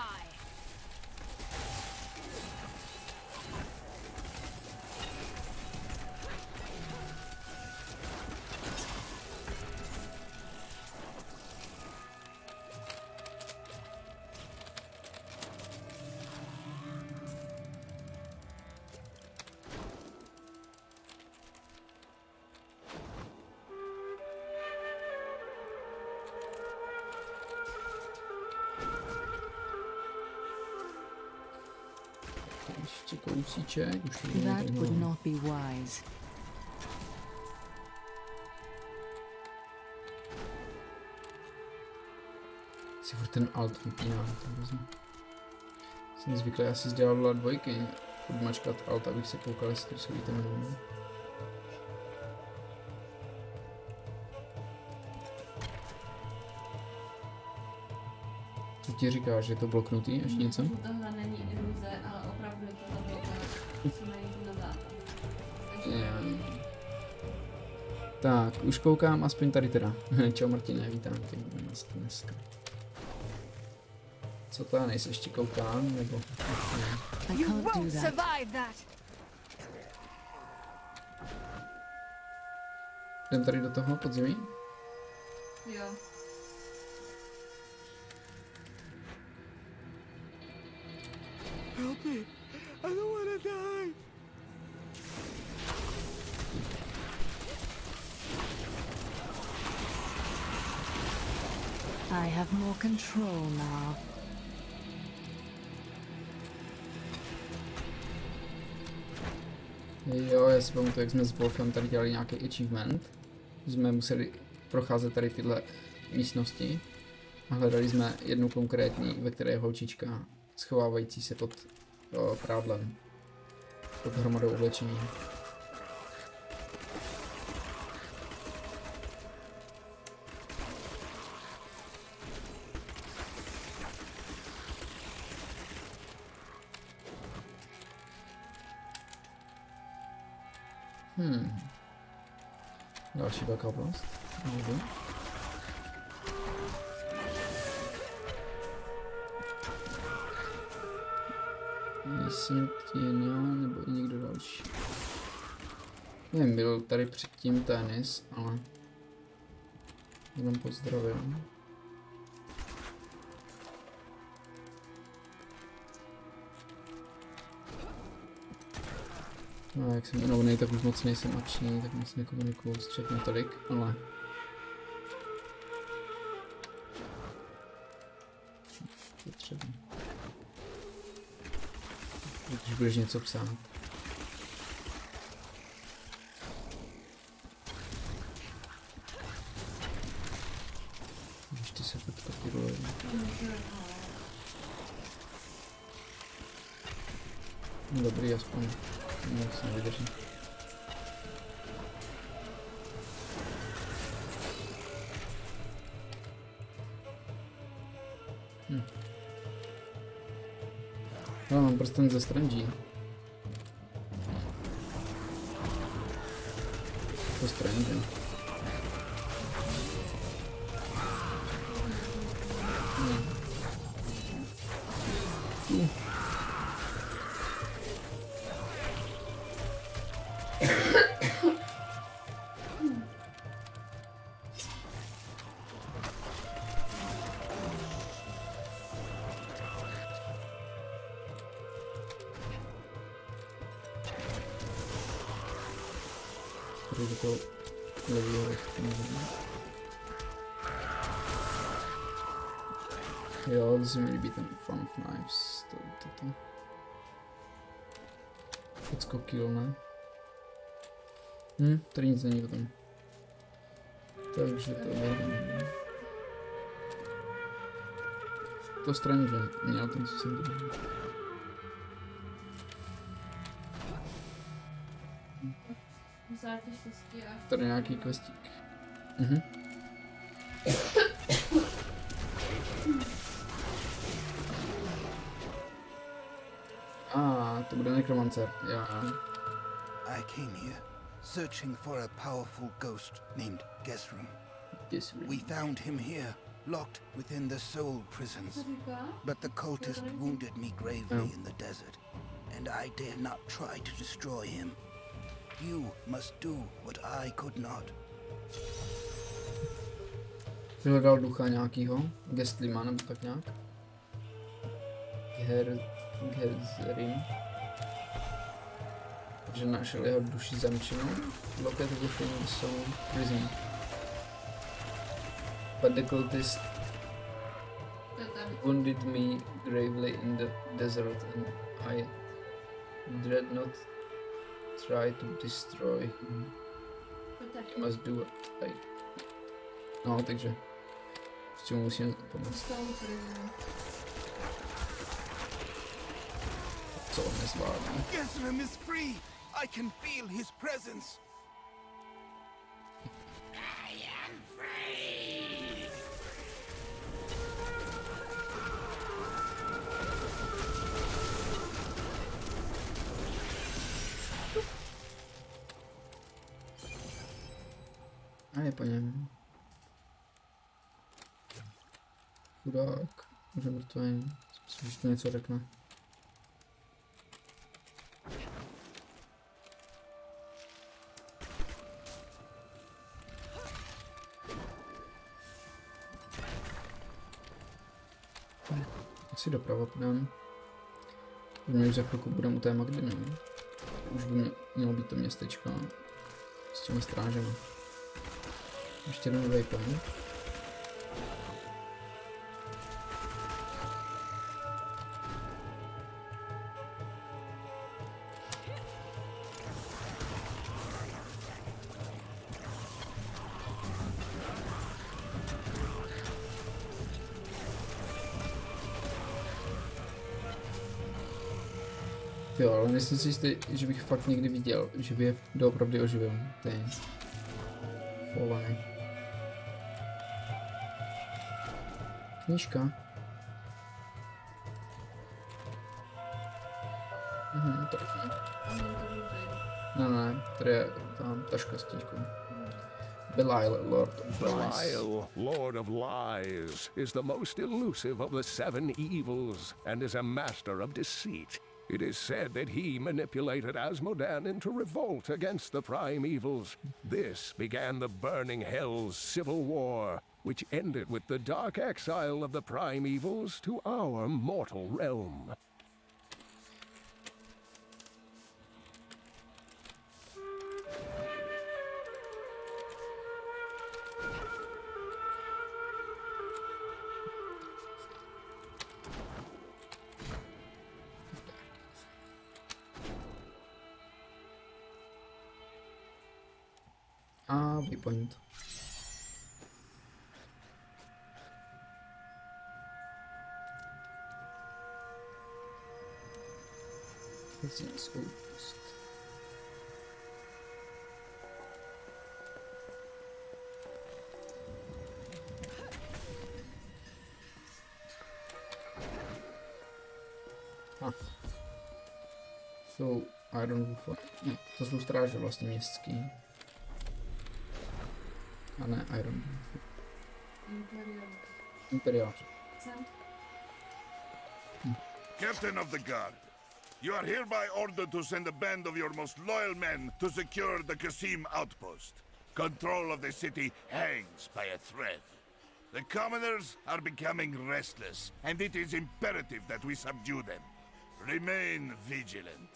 Ještě kousíček, už to That would not be wise. Si furt ten alt vypíná, to hrozně. Jsem zvyklý asi dělala dvojky, furt mačkat alt, abych se koukal, jestli jsou itemy nový. Co ti říkáš, že je to bloknutý, až něco? Tohle není iluze, ale opravdu je to zablokovat. Musíme jít na západ. Tak, už koukám, aspoň tady teda. Čau Martine, vítám tě dneska. Co to já nejsi ještě koukám, nebo... You won't survive that. Jdem tady do toho podzimí? Jo. Help me! I don't wanna die! I have more control now. Jo, já si pamatuju, jak jsme s Wolfem tady dělali nějaký achievement. Jsme museli procházet tady tyhle místnosti a hledali jsme jednu konkrétní, ve které je holčička schovávající se pod prádlem, pod hromadou oblečení. Další velká oblast. Jsem já nebo i někdo další. Nevím, byl tady předtím tenis, ale jenom pozdravil. No, jak jsem unavený, tak už moc nejsem akční, tak moc nekomunikuju s chatem tolik, ale... Ještě třeba. Když budeš něco psát. Když ty se teďka podle... No dobrý, aspoň. Moc nevydrží. Já mám prsten ze Strange. To Strange. Do toho levýho jo, to se mi líbí ten Fun of Knives, toto. Všecko kill, ne? Tady nic není potom. Takže to je... To Strange, měl ten, co jsem dělal. 56 až... Tady nějaký questík. Mhm. To bude nekromancer, jo. I came here, searching for a powerful ghost named Gesrim. We found him here, locked within the soul prisons. But the cultist wounded me gravely in the desert, and I dare not try to destroy him. You must do what I could not. Hledal ducha nějakýho, Gestlima nebo tak nějak. Gerzerim. Že našel jeho duši zamčenou. Located within the soul prison. But the cultist wounded me gravely in the desert and I dread not try to destroy him. You must do it. No, takže s čím musím pomoct. Co on nezvládne. Gesrim is free! I can feel his presence! I am free! A je po něm. Chudák. Už je mrtvý. Myslím, že to něco řekne. Asi doprava půjdem. Mě už za chvilku budeme u té Magdiny. Už by mělo být to městečko s těmi strážemi. Ještě jeden waypoint. Jo, ale myslím si jistý, že bych fakt někdy viděl, že by je doopravdy oživil. Ty Fallen. Knížka. Tak ne. Ne, tady je tam taška s knížkou. Belial, Lord of Lies. Belial, Lord of Lies, is the most elusive of the seven evils and is a master of deceit. It is said that he manipulated Asmodan into revolt against the prime evils. This began the Burning Hell's civil war, which ended with the dark exile of the prime evils to our mortal realm. A waypoint. Let's go. So, Iron Wolf. Ne, to jsou stráže vlastně městský. A ne Iron Wolf. Imperiáři. Captain of the Guard, you are hereby ordered to send a band of your most loyal men to secure the Kasim outpost. Control of the city hangs by a thread. The commoners are becoming restless, and it is imperative that we subdue them. Remain vigilant,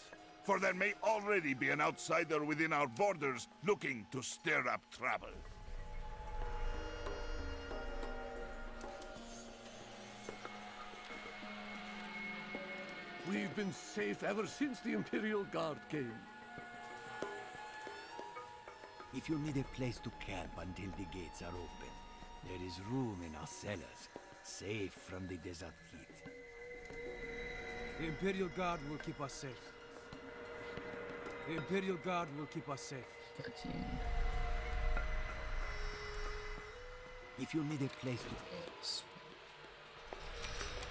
for there may already be an outsider within our borders looking to stir up trouble. We've been safe ever since the Imperial Guard came. If you need a place to camp until the gates are open, there is room in our cellars, safe from the desert heat. The Imperial Guard will keep us safe. The Imperial Guard will keep us safe. If you need a place to...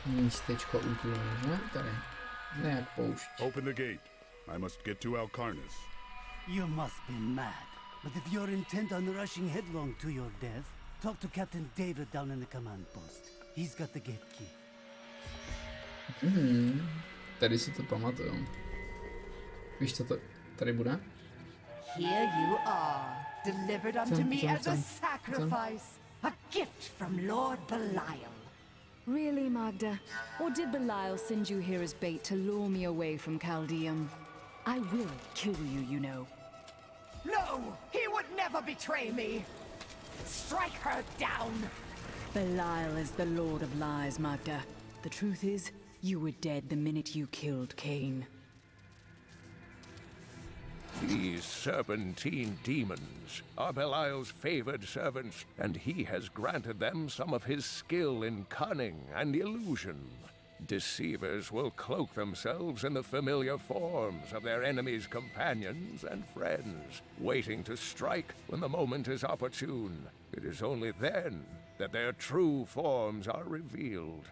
Místečko útulné, ne? Tady. Ne jak poušť. Open the gate. I must get to Alcarnus. You must be mad. But if you're intent on rushing headlong to your death, talk to Captain David down in the command post. He's got the gate key. Tady si to pamatuju. Víš, co to tady bude? Here you are, delivered unto me as a sacrifice, a gift from Lord Belial. Really, Magda? Or did Belial send you here as bait to lure me away from Caldeum? I will kill you, you know. No! He would never betray me! Strike her down! Belial is the Lord of Lies, Magda. The truth is, you were dead the minute you killed Cain. These serpentine demons are Belial's favored servants, and he has granted them some of his skill in cunning and illusion. Deceivers will cloak themselves in the familiar forms of their enemies' companions and friends, waiting to strike when the moment is opportune. It is only then that their true forms are revealed.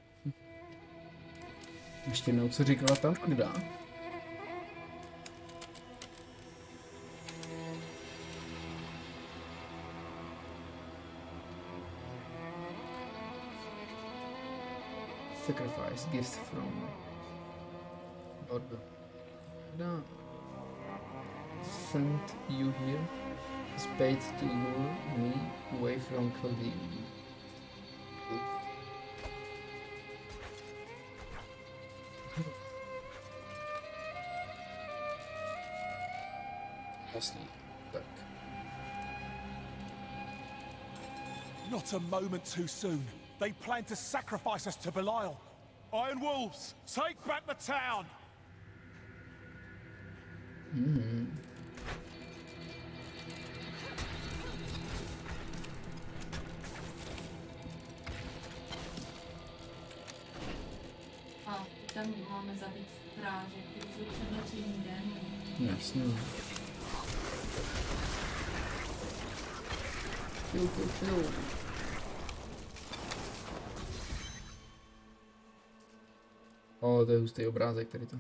Ještě jednou, co říkala ta Magda? Sacrifice gifts from Lord Belial sent you here as bait to lure me away from Caldeum. Jasný, tak. Not a moment too soon. They plan to sacrifice us to Belial. Iron Wolves, take back the town! A tam máme zabít stráže, kteří jsou převlečení démoni. Jasně. Kill. O, to je hustý obrázek tady to.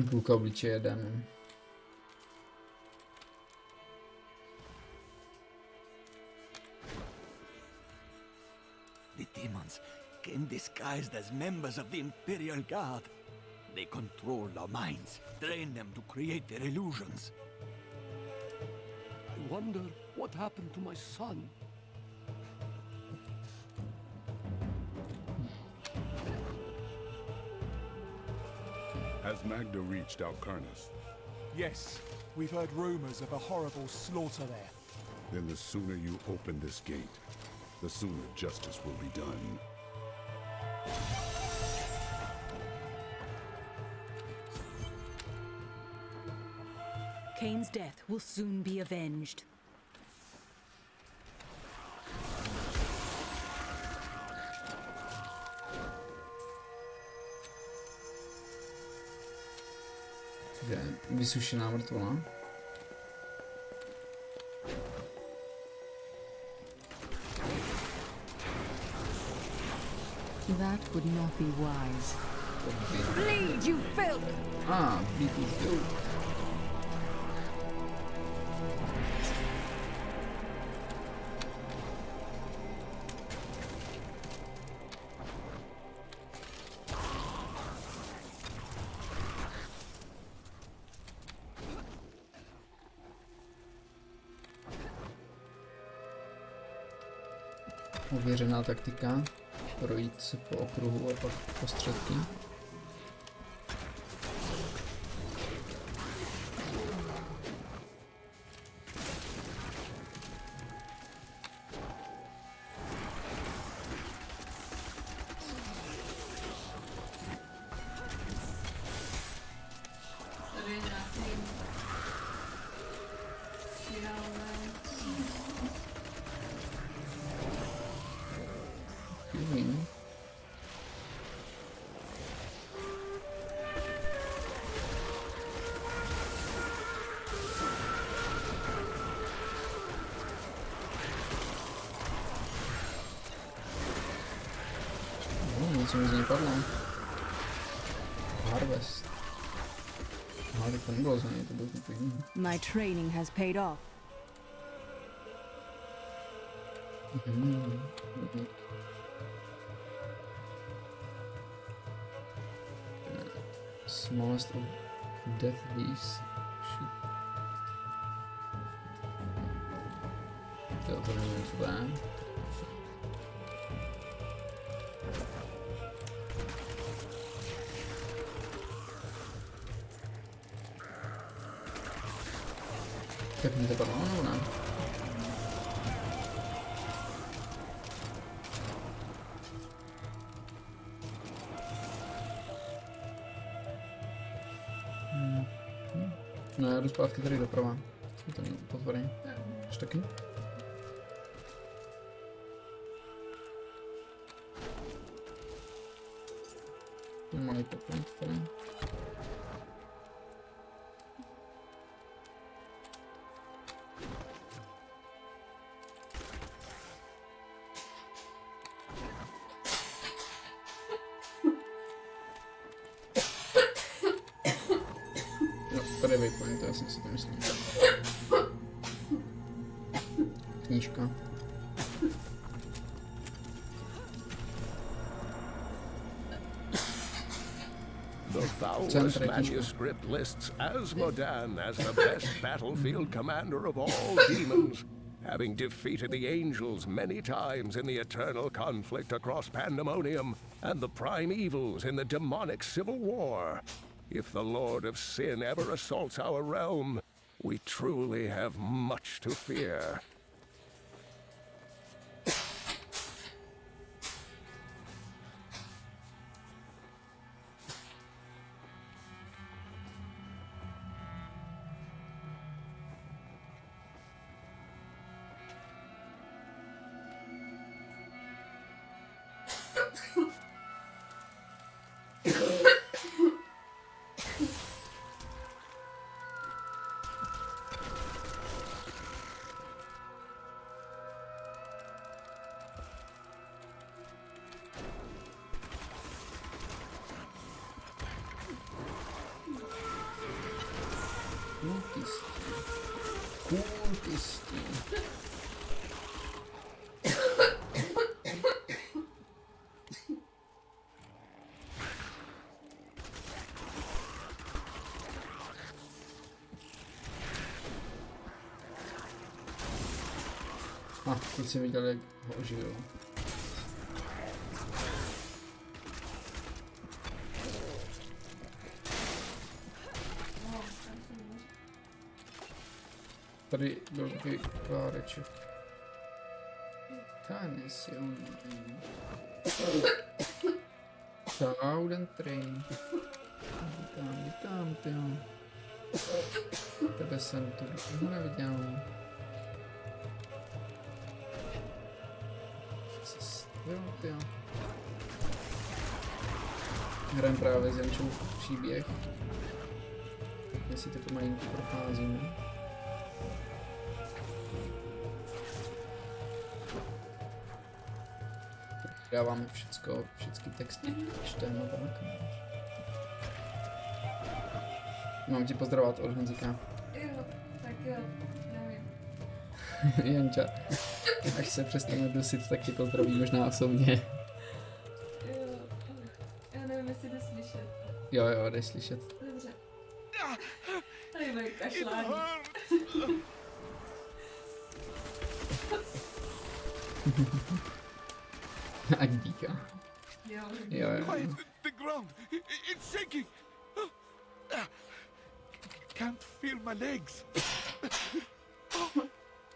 Půlka obličeje démon. The demons came disguised as members of the Imperial Guard. They control our minds, train them to create their illusions. I wonder what happened to my son. Has Magda reached Alcarnus? Yes, we've heard rumors of a horrible slaughter there. Then the sooner you open this gate, the sooner justice will be done. Cain's death will soon be avenged. Vysušená mrtvola. That would not be wise. Bleed, you filth! Bleed, you filth. Ověřená taktika, projít se po okruhu a pak prostředky. Tady je nějaký něco mi z něj padlo. Harvest. Ale to nebylo z něj, to bylo úplně jiný. My training has paid off. Smallest of death leaves. To nevím, co to je. Tak mi to padlo, nebo ne? No já jdu zpátky tady doprava. Jsem tam potvory. Až taky? Malý poklad tady. Tady je waypoint, já jsem si to myslel. Knížka. The foulest manuscript lists Asmodan as the best battlefield commander of all demons, having defeated the angels many times in the eternal conflict across Pandemonium and the prime evils in the demonic civil war. If the Lord of Sin ever assaults our realm, we truly have much to fear. Kultisti. Teď jsem viděl, jak ho oživil. Tady byl takový kláreček. Ten je silný. Sound train. Vítám, tyjo. Tebe jsem tu dlouho neviděl. Co se stavil, tyjo. Hrám právě Zenčou příběh. Tak si to pomalinku procházíme. Dáváme všechny texty, čteme tak. Mám ti pozdravovat od Honzíka. Jo, tak jo, nevím. Janča, až se přestane dusit, tak ti pozdraví možná osobně. Jo, já nevím, jestli jde slyšet. Jo, jdeš slyšet. Dobře. Tady mají kašlání. Ať dýchá. Jo. The ground, it's shaking. Can't feel my legs.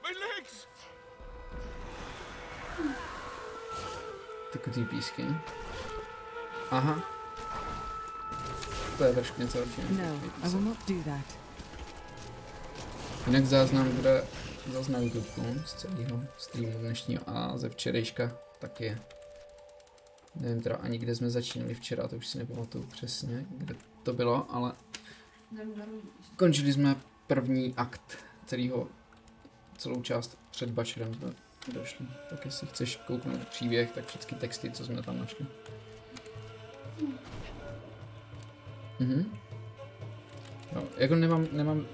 My legs. Takový písky. Aha. To je trošku něco horšího. No, I will not do that. Jinak záznam bude zase na YouTube z celého streamu dnešního a ze včerejška taky. Nevím teda ani kde jsme začínali včera, to už si nepamatuju přesně, kde to bylo, ale končili jsme první akt celou část před Bašerem jsme došli. Tak jestli chceš kouknout příběh, tak všechny texty, co jsme tam našli. No, jako nemám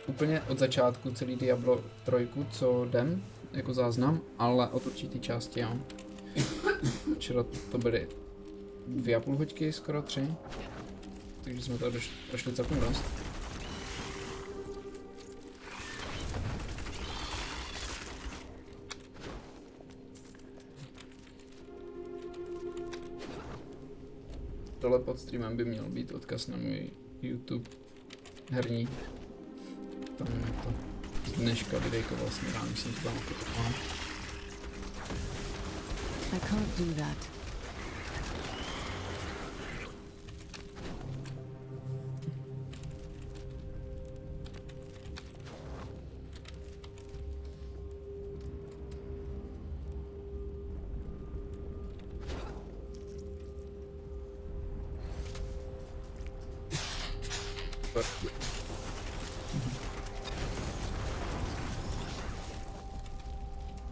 úplně od začátku celý Diablo 3, co jdem, jako záznam, ale od určitý části, jo. Včera to byly 2,5 hodiny, skoro 3. Takže jsme to došli celkem dost. Dole pod streamem by měl být odkaz na můj YouTube herní. Tam je to z dneška videjko vlastně ráno jsem to tam okupoval. I can't do that.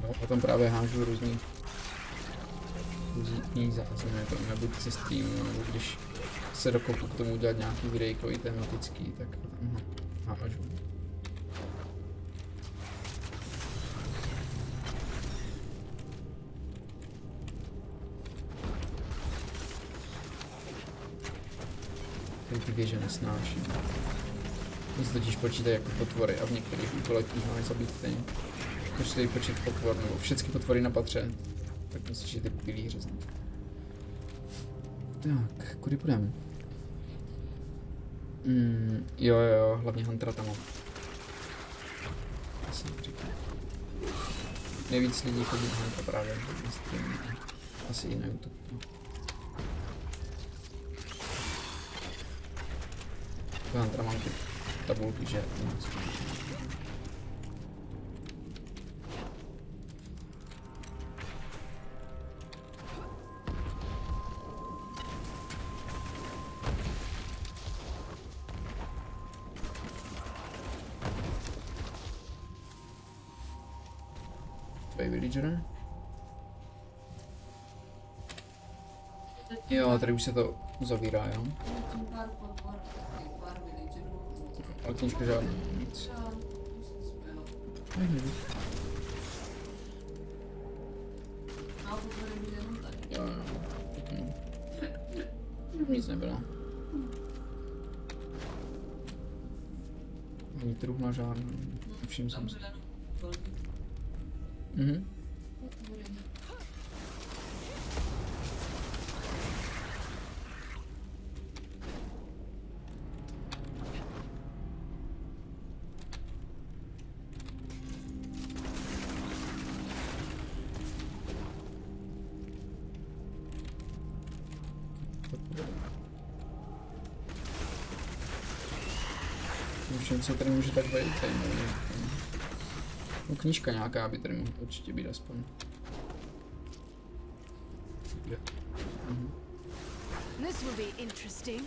No, potom právě hážu různý záznamy, jako nebuď se streamu, nebo když se dokopu k tomu udělat nějaký videjkový tematický, tak hážu. Ty věže nesnáším. Nic totiž počítají jako potvory a v některých úkolech máš zabít ty. Počítají počet potvor, nebo všechny potvory na patře. Tak myslíš, že ty pilíře znají. Tak, kudy půjdeme? Jo, hlavně Huntera tam mám. Nejvíc lidí chodí na Huntera právě na streamu. Asi i na YouTube. To Huntera mám ty tabulky, že moc. Villager. Jo, tady už se to uzavírá, jo? Ale knížka žádný nic. Jo. Nic nebylo. Ani truhla žádný. Všim jsem si. Všem se tady může tak vejít, tady nevím. No, knížka nějaká by tady mohla určitě být aspoň. This will be interesting.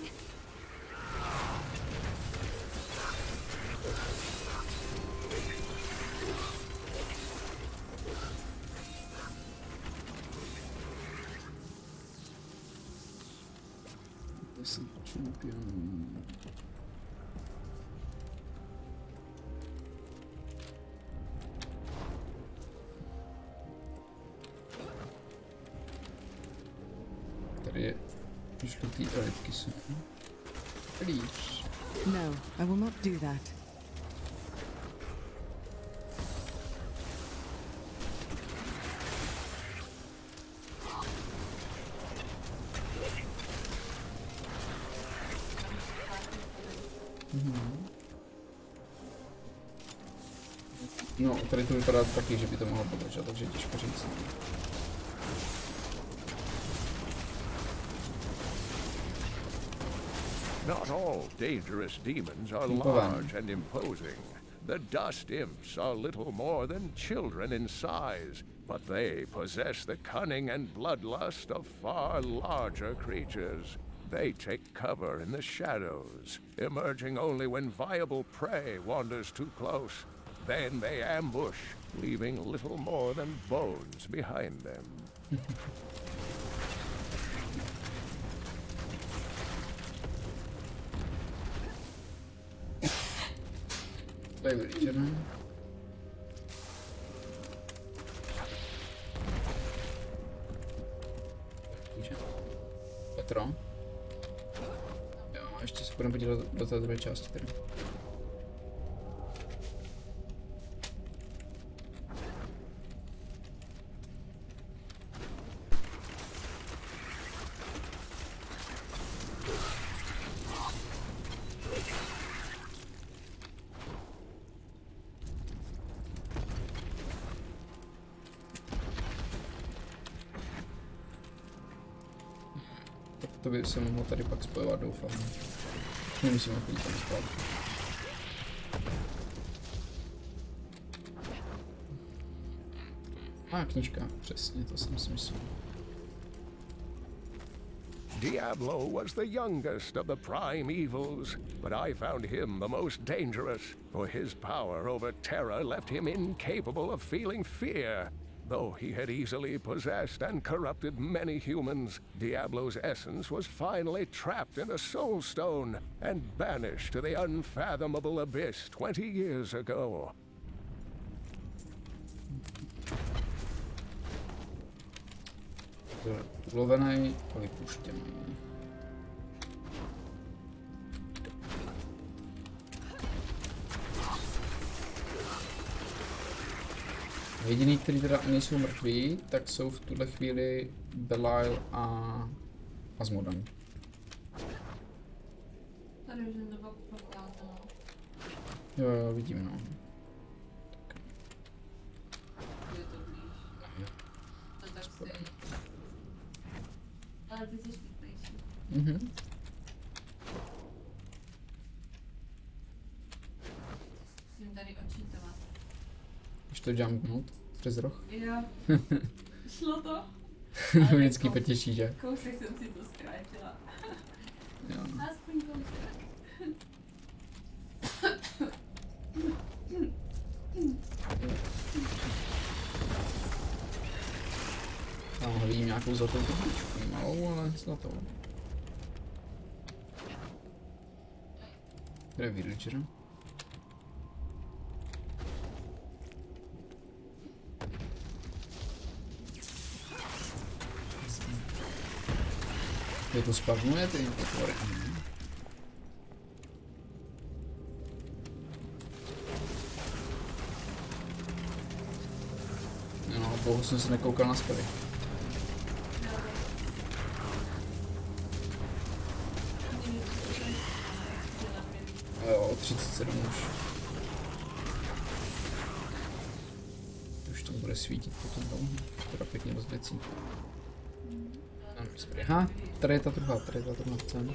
This is champion. No, I will not do that. No, tady to vypadá taky, že by to mohlo podržet, takže těžko říct. Not all dangerous demons are large and imposing. The dust imps are little more than children in size, but they possess the cunning and bloodlust of far larger creatures. They take cover in the shadows, emerging only when viable prey wanders too close. Then they ambush, leaving little more than bones behind them. To je villager, ne? Petro. Jo, ještě se budeme podívat do té druhé části tady. To by se mohlo tady pak spojovat, doufám. Nemusíme chodit tam zpátky. Knížka, přesně, to jsem si myslel. Diablo was the youngest of the prime evils, but I found him the most dangerous, for his power over terror left him incapable of feeling fear. Though he had easily possessed and corrupted many humans, Diablo's essence was finally trapped in a soul stone and banished to the unfathomable abyss 20 years ago. Ulovenej a vypuštěný. Jediný, kteří teda nejsou mrtví, tak jsou v tuhle chvíli Belial a Asmodan. Tady už jsem to prokázala. Jo, vidím, no. Je to blíž. To tak stejně. Ale ty jsi rychlejší. Mhm. Musím tady očítovat. Už to jumpnout přes roh? Jo. Šlo to? Vždycky potěší, že? Kousek jsem si to zkrátila. Jo. Aspoň kousek. Tam vidím nějakou zlatou trubičku, malou, ale zlatou. Kde je villager? Je to spawnuje ty potvory. No, dlouho jsem se nekoukal na spady. Jo, 37 už. Už to bude svítit potom dlouho. Teda pěkně dost věcí. Aha, tady je ta druhá cena.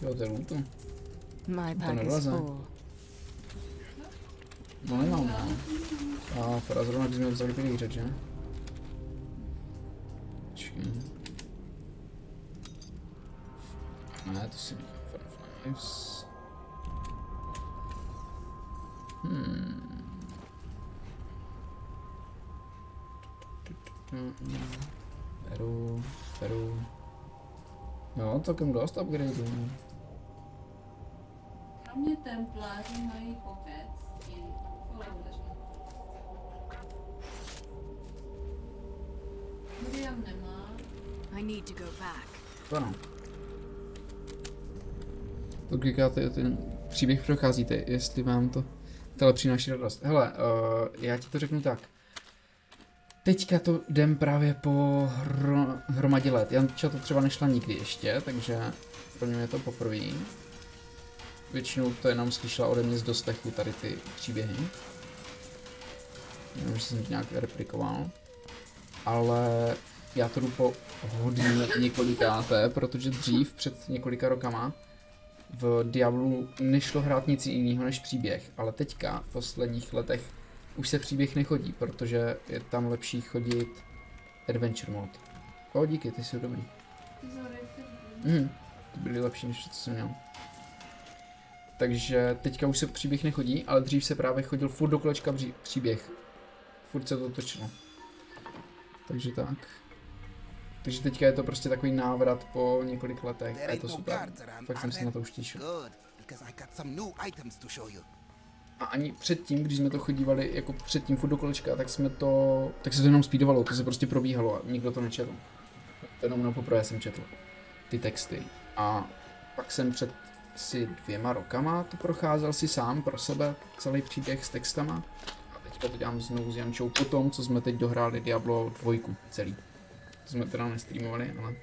Jo, to je lůto. To nevleze. No nemám, no. A teda zrovna, když jsme vzali pilíře, že? Počkej. Ne, to si nechám Fireflies. Peru. Jo, celkem dost upgradeů. Kromě templářů mají kopec i kolaudaři. Miriam nemá. I need to go back. To no. Klikáte, ten příběh procházíte, jestli vám to tohle přináší radost. Hele, já ti to řeknu tak. Teďka to jdem právě po hromadě let. Janča to třeba nešla nikdy ještě, takže pro mě je to poprvé. Většinou to jenom slyšela ode mě z doslechu tady ty příběhy. Nevím, že jsem to nějak replikoval. Ale já to jdu po hodně několikáté, protože dřív, před několika rokama, v Diablu nešlo hrát nic jiného než příběh. Ale teďka, v posledních letech, už se příběh nechodí, protože je tam lepší chodit adventure mode. O, díky, ty jsi dobrý. Ty byly lepší, než to, co jsem měl. Takže teďka už se příběh nechodí, ale dřív se právě chodil furt do kolečka příběh. Furt se to točilo. Takže tak. Takže teďka je to prostě takový návrat po několik letech a je to super. Fakt jsem se na to už těšil. A ani předtím, když jsme to chodívali jako předtím furt do kolečka, tak se to jenom speedovalo, to se prostě probíhalo a nikdo to nečetl. To jenom poprvé jsem četl ty texty. A pak jsem před asi 2 rokama to procházel si sám pro sebe, celý příběh s textama. A teďka to dělám znovu s Jančou po tom, co jsme teď dohráli Diablo 2 celý. To jsme teda nestreamovali, ale...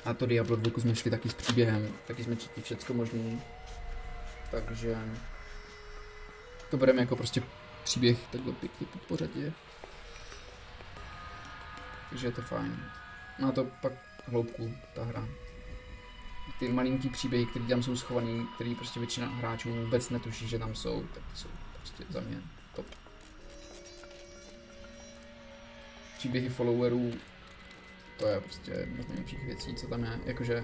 A to Diablo 2 jsme šli taky s příběhem, taky jsme četli všecko možný. Takže... To bereme jako prostě příběh takhle pěkně po pořadě. Takže je to fajn. Má to pak hloubku, ta hra. Ty malinký příběhy, které tam jsou schovaný, který prostě většina hráčů vůbec netuší, že tam jsou, tak jsou prostě za mě top. Příběhy followerů, to je prostě jedna z nejlepších věcí, co tam je, jakože,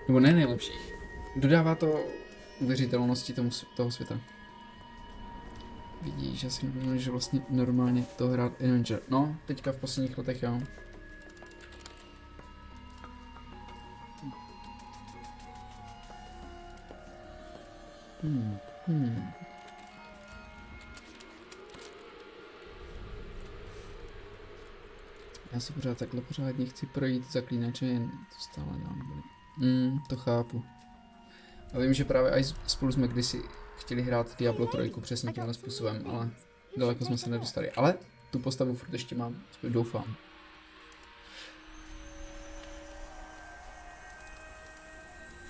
nebo ne nejlepších, dodává to uvěřitelnosti toho světa. Vidíš, že si normálně, že vlastně normálně to hrát Avenger. No, teďka v posledních letech, jo. Já si takhle pořádně chci projít zaklínače, jen to stále dělám. To chápu. A vím, že právě i spolu jsme kdysi chtěli hrát Diablo 3 přesně tímhle způsobem, ale daleko jsme se nedostali. Ale tu postavu furt ještě mám, doufám.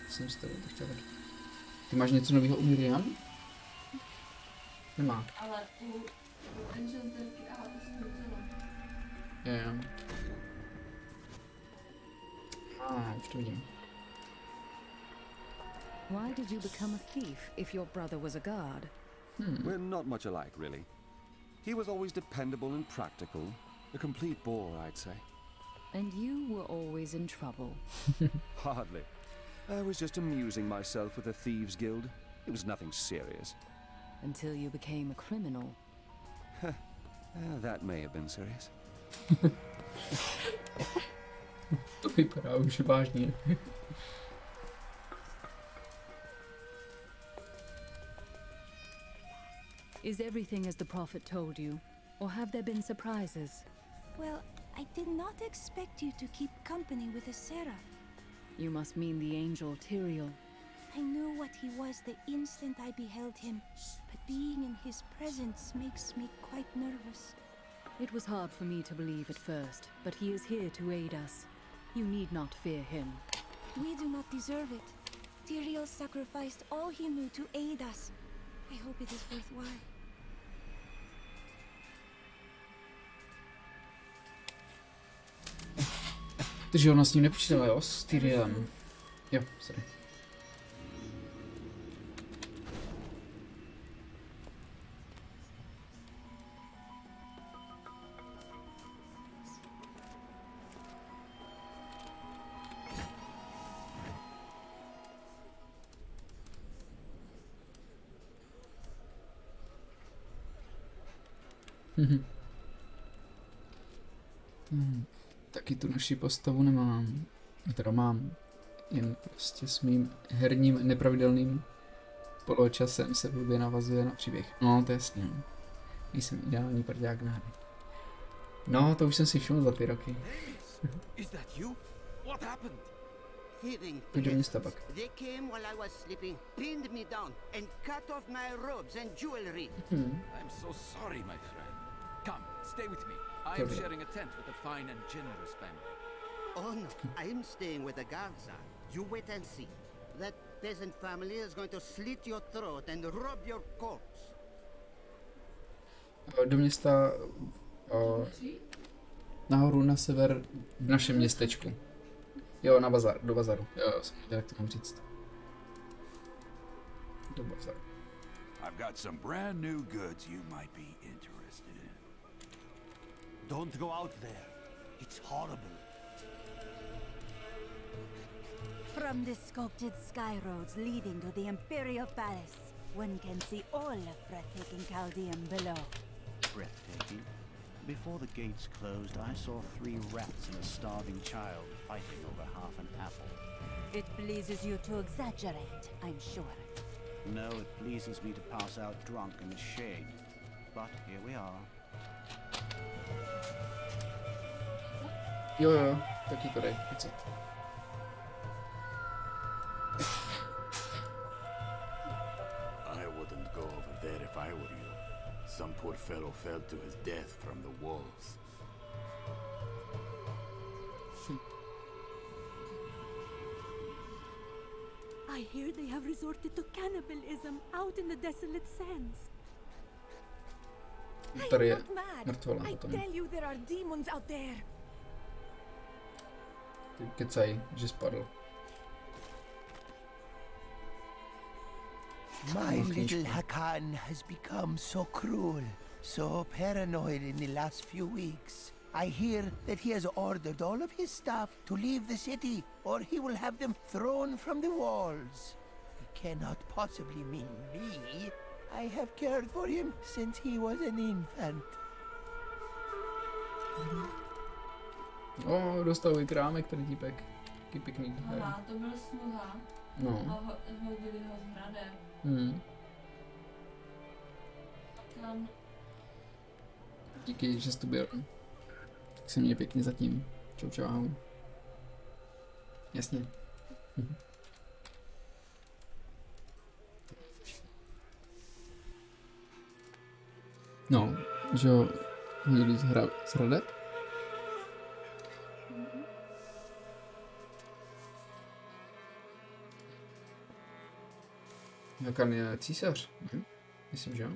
Jsem s tebou to chtěl taky. Ty máš něco nového u Miriam? Nemá. Ale u Enchanterky a už jsem to Jo. Už to vidím. Why did you become a thief if your brother was a guard? We're not much alike, really. He was always dependable and practical. A complete bore, I'd say. And you were always in trouble. Hardly. I was just amusing myself with the Thieves' Guild. It was nothing serious. Until you became a criminal. That may have been serious. To vypadá už vážně. Is everything as the prophet told you? Or have there been surprises? Well, I did not expect you to keep company with a seraph. You must mean the angel Tyrael. I knew what he was the instant I beheld him, but being in his presence makes me quite nervous. It was hard for me to believe at first, but he is here to aid us. You need not fear him. We do not deserve it. Tyrael sacrificed all he knew to aid us. I hope it is worthwhile. Takže ona s ním nepočítala, jo? S Tyraelem. Jo, sorry. Taky tu naši postavu nemám. Teda mám. Jen prostě s mým herním nepravidelným poločasem se blbě navazuje na příběh. No, to je jasně. Nejsem ideální parťák na hry. No, to už jsem si všiml za 2 roky. Pojď do města pak. They came while I was sleeping, pinned me down, and cut off my robes and jewelry. I'm so sorry, my friend. Come, stay with me. I am sharing a tent with a fine and generous family. Oh no, I am staying with the guards. You wait and see. That peasant family is going to slit your throat and rob your corpse. Do města nahoru na sever v našem městečku. Jo, na bazar, do bazaru. Jo, jsem věděl, jak to mám říct. Do bazaru. I've got some brand new goods you might be interested in. Don't go out there. It's horrible. From the sculpted sky roads leading to the Imperial Palace, one can see all of breathtaking Chaldean below. Breathtaking? Before the gates closed, I saw 3 rats and a starving child fighting over half an apple. It pleases you to exaggerate, I'm sure. No, it pleases me to pass out drunk in the shade. But here we are. Jo, taky to dej, pojď. I wouldn't go over there if I were you. Some poor fellow fell to his death from the walls. I hear they have resorted to cannibalism out in the desolate sands. Tady je Not mad. mrtvola I potom. tell you there are demons out there. Ty kecaj, že spadl. My little Hakan has become so cruel, so paranoid in the last few weeks. I hear that he has ordered all of his staff to leave the city, or he will have them thrown from the walls. It cannot possibly mean me. I have cared for him since he was an infant. Dostavuji krámek, ten týpek. Taky pěkný. Aha, to byl sluha. No. A hodili ho s hradem. Tam. Díky, že jsi tu byl. Tak se měj pěkně zatím. Čau, čau, ahoj. Jasně. No, že ho hodili z hrade? Hakan je císař, ne? Myslím, že jo.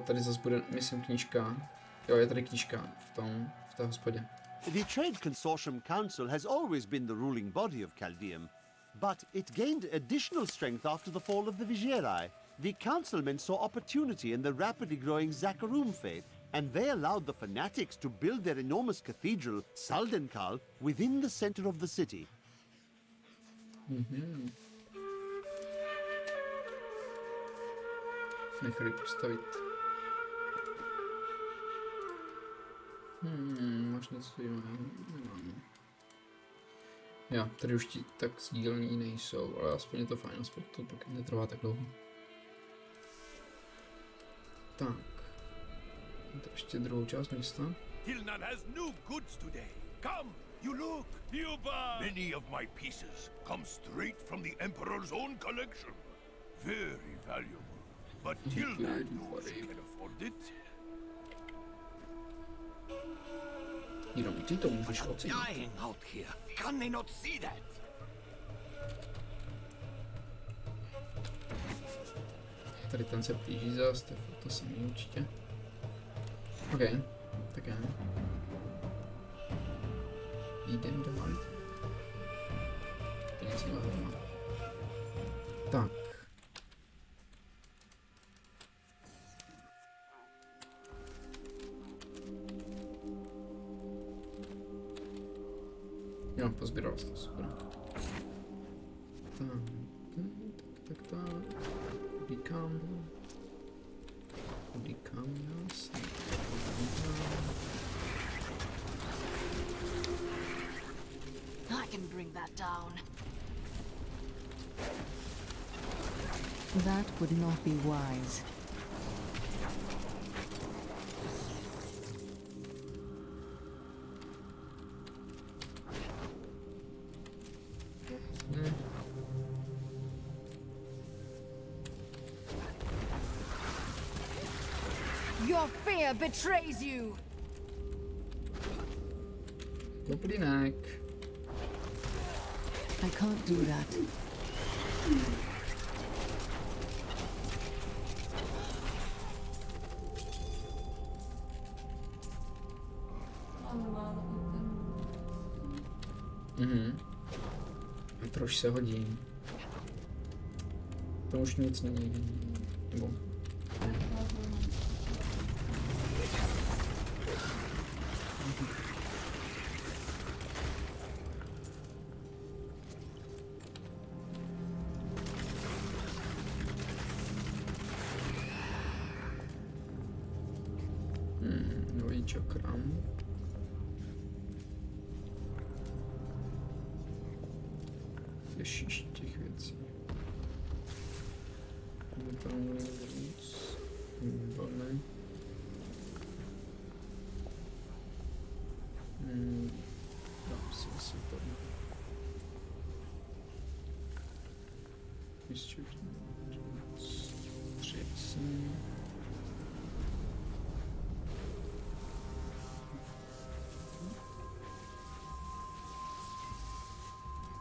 Tady zase bude, myslím, knížka. Jo, je tady knížka v té hospodě. The Trade Consortium Council has always been the ruling body of Chaldeum, but it gained additional strength after the fall of the Vizieri. The councilmen saw opportunity in the rapidly growing Zakarum faith, and they allowed the fanatics to build their enormous cathedral, Saldenkal, within the center of the city. Nechali postavit. Máš něco jiného? Nemám. Jo, tady už ti tak sdílení nejsou, ale aspoň je to fajn, aspoň to pak netrvá tak dlouho. Tak. To ještě druhou část města. Tilnan has new goods today. Come, you look. Hudba! Many of my pieces come straight from the Emperor's own collection. Very valuable. But Tilnan knows he can afford it. Jenom ty to můžeš ocenit. Dying out here. Can they not see that? Tady ten se blíží zase, to samý určitě. OK, tak já. Jdem dál. To nic nového. Tak. Jo, pozbíral jsi to, super. Tak. Udíkám nás. I can bring that down. That would not be wise. Your fear betrays you. Dobrýnek. I can't do that. Troš se hodí. To už nic není. Nebo... Ne. Nový čakram. Ježíš těch věcí. Vypadám víc. Výborné. Dám si asi tady.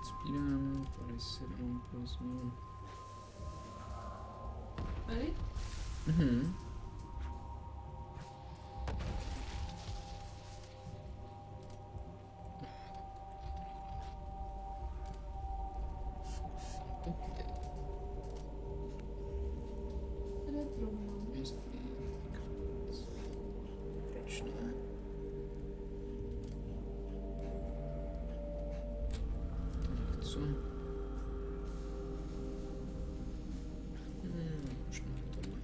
Spírám, tady si dám vezmu. Tady? Mhm. Proč ne? Tak co? Možná tohle.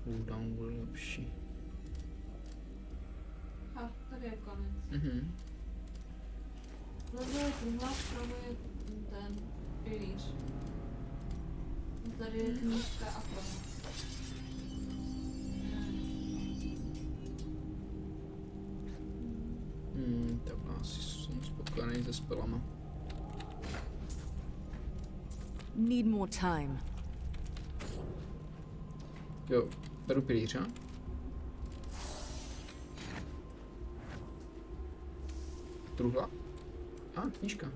Cooldown bude lepší. A tady je konec. Mhm. Levo je truhla, vpravo je ten pilíř. A tady je knížka a konec. Takhle asi jsem spokojený se spelama. Need more time. Jo, beru pilíře. Truhla. Knížka.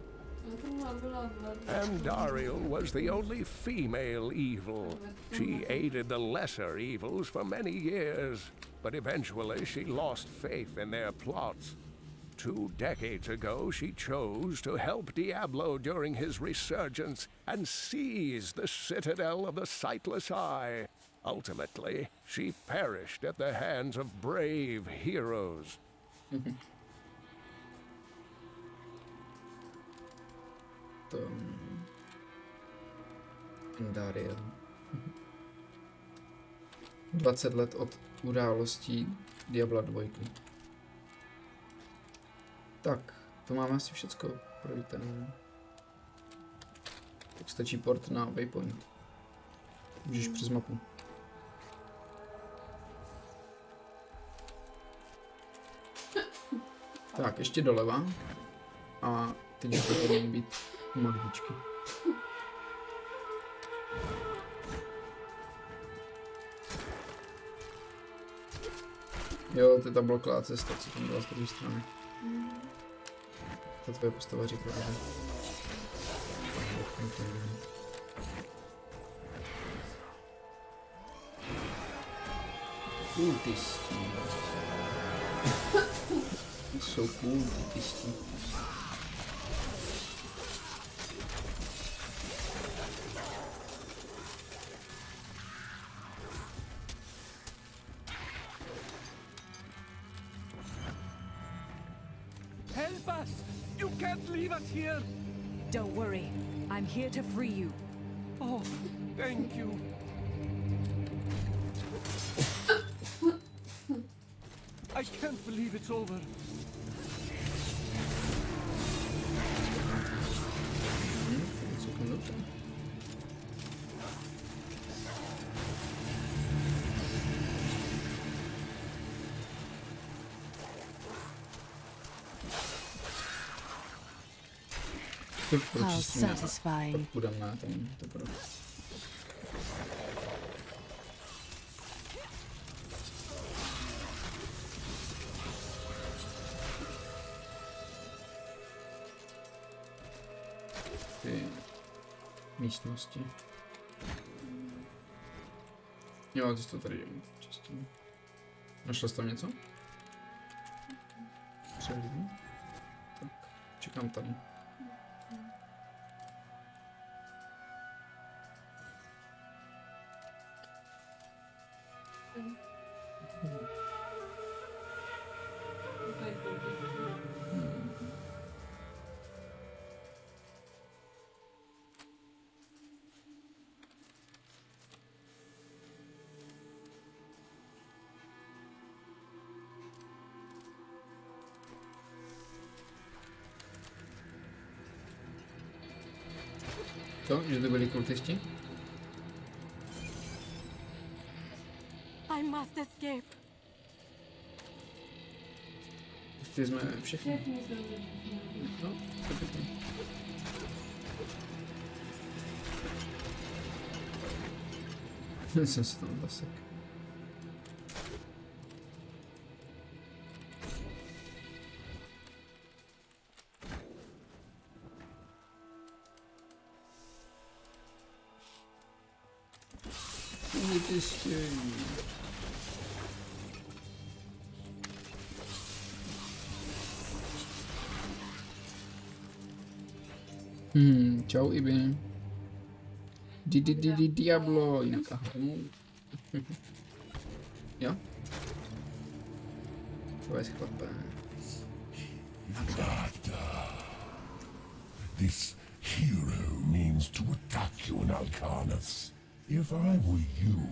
Andariel was the only female evil. She aided the lesser evils for many years, but eventually she lost faith in their plots. 2 decades ago, she chose to help Diablo during his resurgence and seize the citadel of the Sightless Eye. Ultimately, she perished at the hands of brave heroes. Andariel. 20 let od událostí Diabla 2. Tak, to máme asi všecko projité. Tak stačí port na waypoint. Můžeš přes mapu. Tak, ještě doleva. A teď už to bude být magničky. Jo, to je ta bloková cesta, co tam byla z druhé strany. Ta tvoje postava říkala, že... Kultisti. Jsou kultisti. Help us! You can't leave us here! Don't worry. I'm here to free you. Oh, thank you. I can't believe it's over. How satisfying. Ty místnosti. Jo, ty jsi to tady dělal čistě. Našla jsi tam něco? Přehlídnu. Tak, čekám tady. Co? Že to byli kultisti? I must escape. Pustili jsme všechny. No, to pěkně. Jsem se tam zasek. Vyčistění. Čau Ibi. Diablo, jinak ahoj. Jo? To je chlapé. This hero means to attack you in Alcarnaths. If I were you,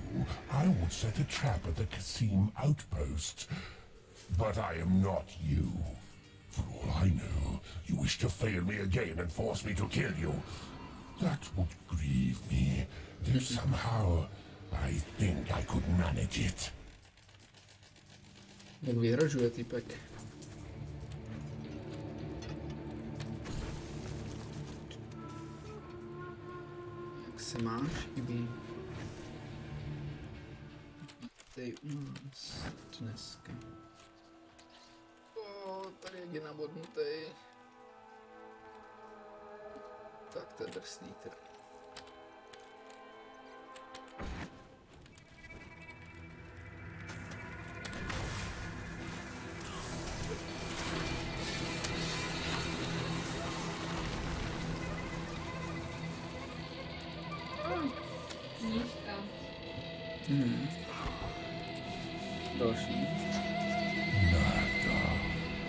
I would set a trap at the Kasim outpost. But I am not you. For all I know, you wish to fail me again and force me to kill you. That would grieve me, though somehow I think I could manage it. Jak vyhrožuje týpek. Jak se máš, Ibi? Vítej u nás dneska. Tady je nabodnutý. Tak to je drsný teda. Další.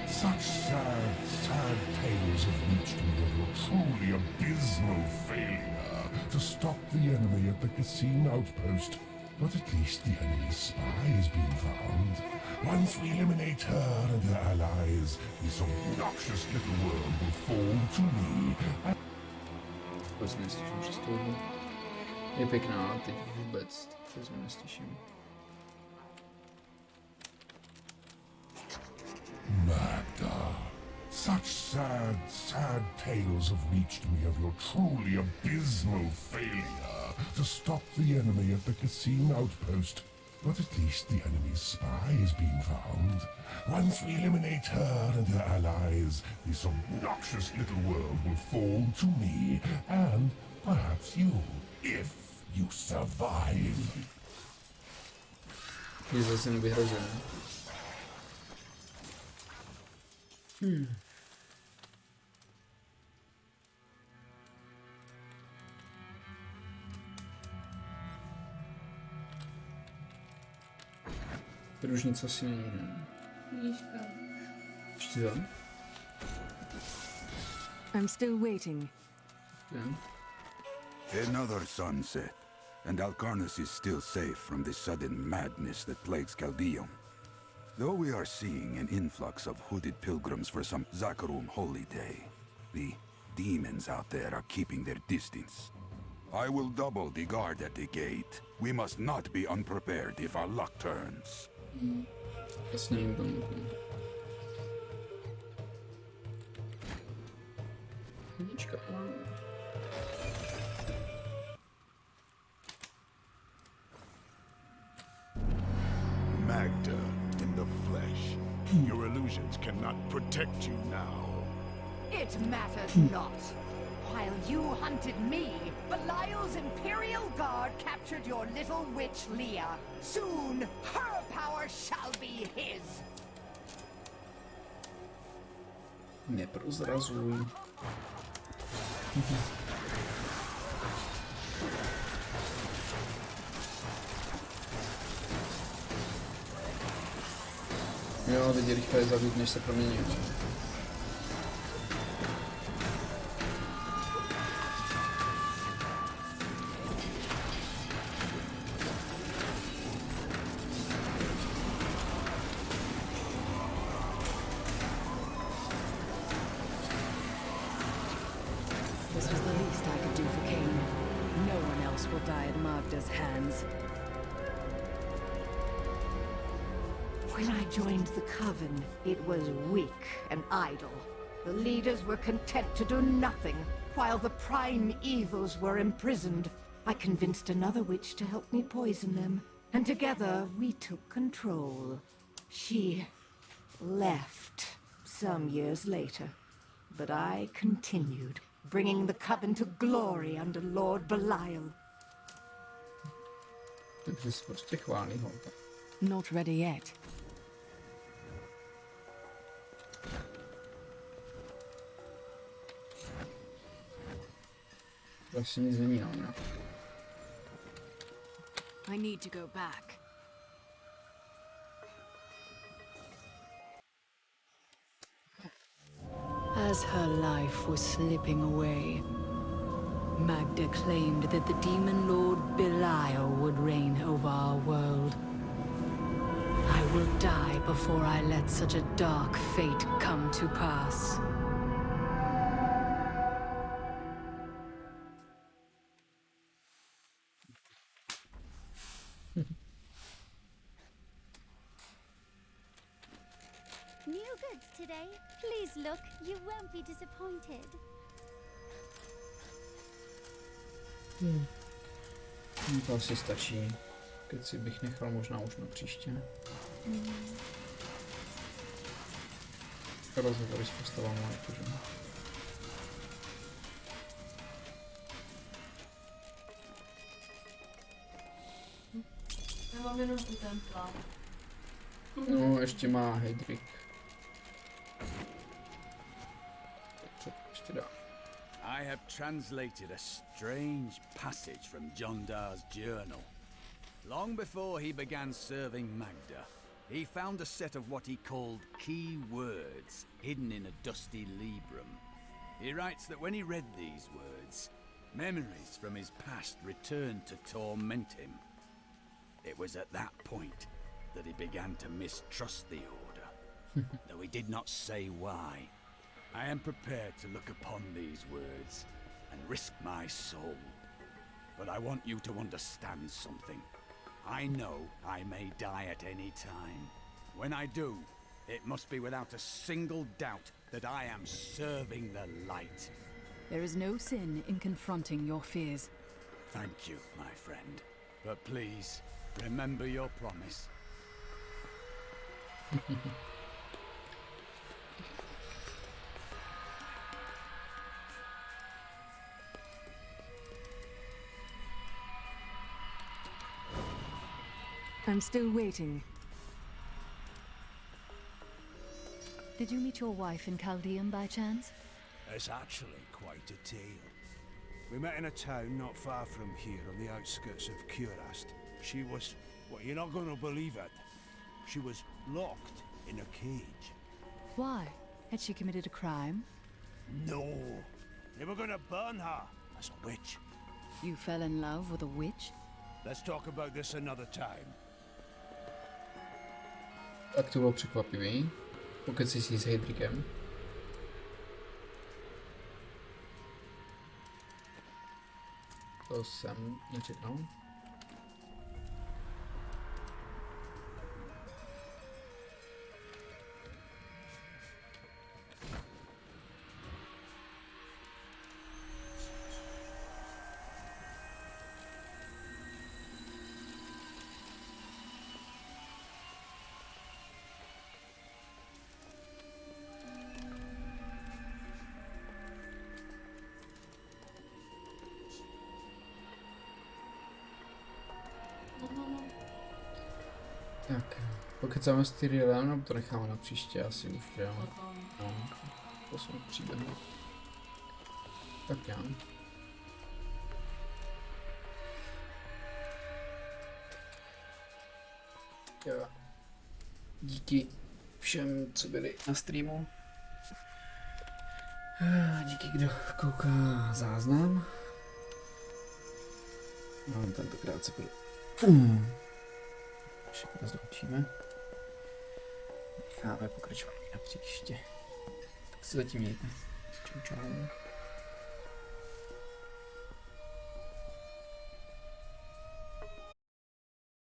Such sad tales have reached me of your truly abysmal failure to stop the enemy at the Kasim outpost. But at least the enemy's spy has been found. Once we eliminate her and her allies, this obnoxious little world will fall to me. Vůbec neslyším přes tohle. Je pěkná, ale teď vůbec neslyším. Magda, such sad tales have reached me of your truly abysmal failure to stop the enemy at the Kasim outpost. But at least the enemy's spy has been found. Once we eliminate her and her allies, this obnoxious little world will fall to me, and perhaps you, if you survive. Je zase nevyhrožené. Družnice asi není, ne? Knížka. Ještě to? I'm still waiting. Yeah. Another sunset, and Alcarnaths is still safe from the sudden madness that plagues Caldeum. Though we are seeing an influx of hooded pilgrims for some Zakarum holy day, the demons out there are keeping their distance. I will double the guard at the gate. We must not be unprepared if our luck turns. Magda, in the flesh. Your illusions cannot protect you now. It matters not. While you hunted me, Belial's Imperial Guard captured your little witch Leah. Soon, her power shall be his. Neprozrazuj. Jo, teď je rychle zabít, než se promění. This was the least I could do for Cain. die at Magda's hands. When I joined the Coven, it was weak and idle. The leaders were content to do nothing, while the prime evils were imprisoned. I convinced another witch to help me poison them, and together we took control. She left some years later, but I continued, bringing the Coven to glory under Lord Belial. Not ready yet. I need to go back. As her life was slipping away, Magda claimed that the demon lord Belial would reign over our world. I will die before I let such a dark fate come to pass. New goods today. Please look, you won't be disappointed. To asi stačí. Keci bych nechal možná už na příště. Rozhovory s postavami, jakože. Já mám jenom tu ten plán. No, ještě má Heydrich. Ještě dá. I have translated a strange passage from John Dar's journal. Long before he began serving Magda, he found a set of what he called key words hidden in a dusty librum. He writes that when he read these words, memories from his past returned to torment him. It was at that point that he began to mistrust the Order, though he did not say why. I am prepared to look upon these words and risk my soul. But I want you to understand something. I know I may die at any time. When I do, it must be without a single doubt that I am serving the light. There is no sin in confronting your fears. Thank you, my friend. But please, remember your promise. I'm still waiting. Did you meet your wife in Chaldean by chance? It's actually quite a tale. We met in a town not far from here on the outskirts of Curast. She was, well, you're not going to believe it. She was locked in a cage. Why? Had she committed a crime? No. They were going to burn her as a witch. You fell in love with a witch? Let's talk about this another time. Tak to bylo překvapivý. Pokud si s Heydrichem. To jsem nečekal. Tak, pokecáme s Tyrellem, nebo to necháme na příště, asi už, že jo? No, posun k příběhu. Tak já. Jo. Díky všem, co byli na streamu. Díky, kdo kouká záznam. No, tentokrát se bude. Všechno zdočíme. Necháme pokračovat na příště. Tak se zatím mějte. Čau, čau.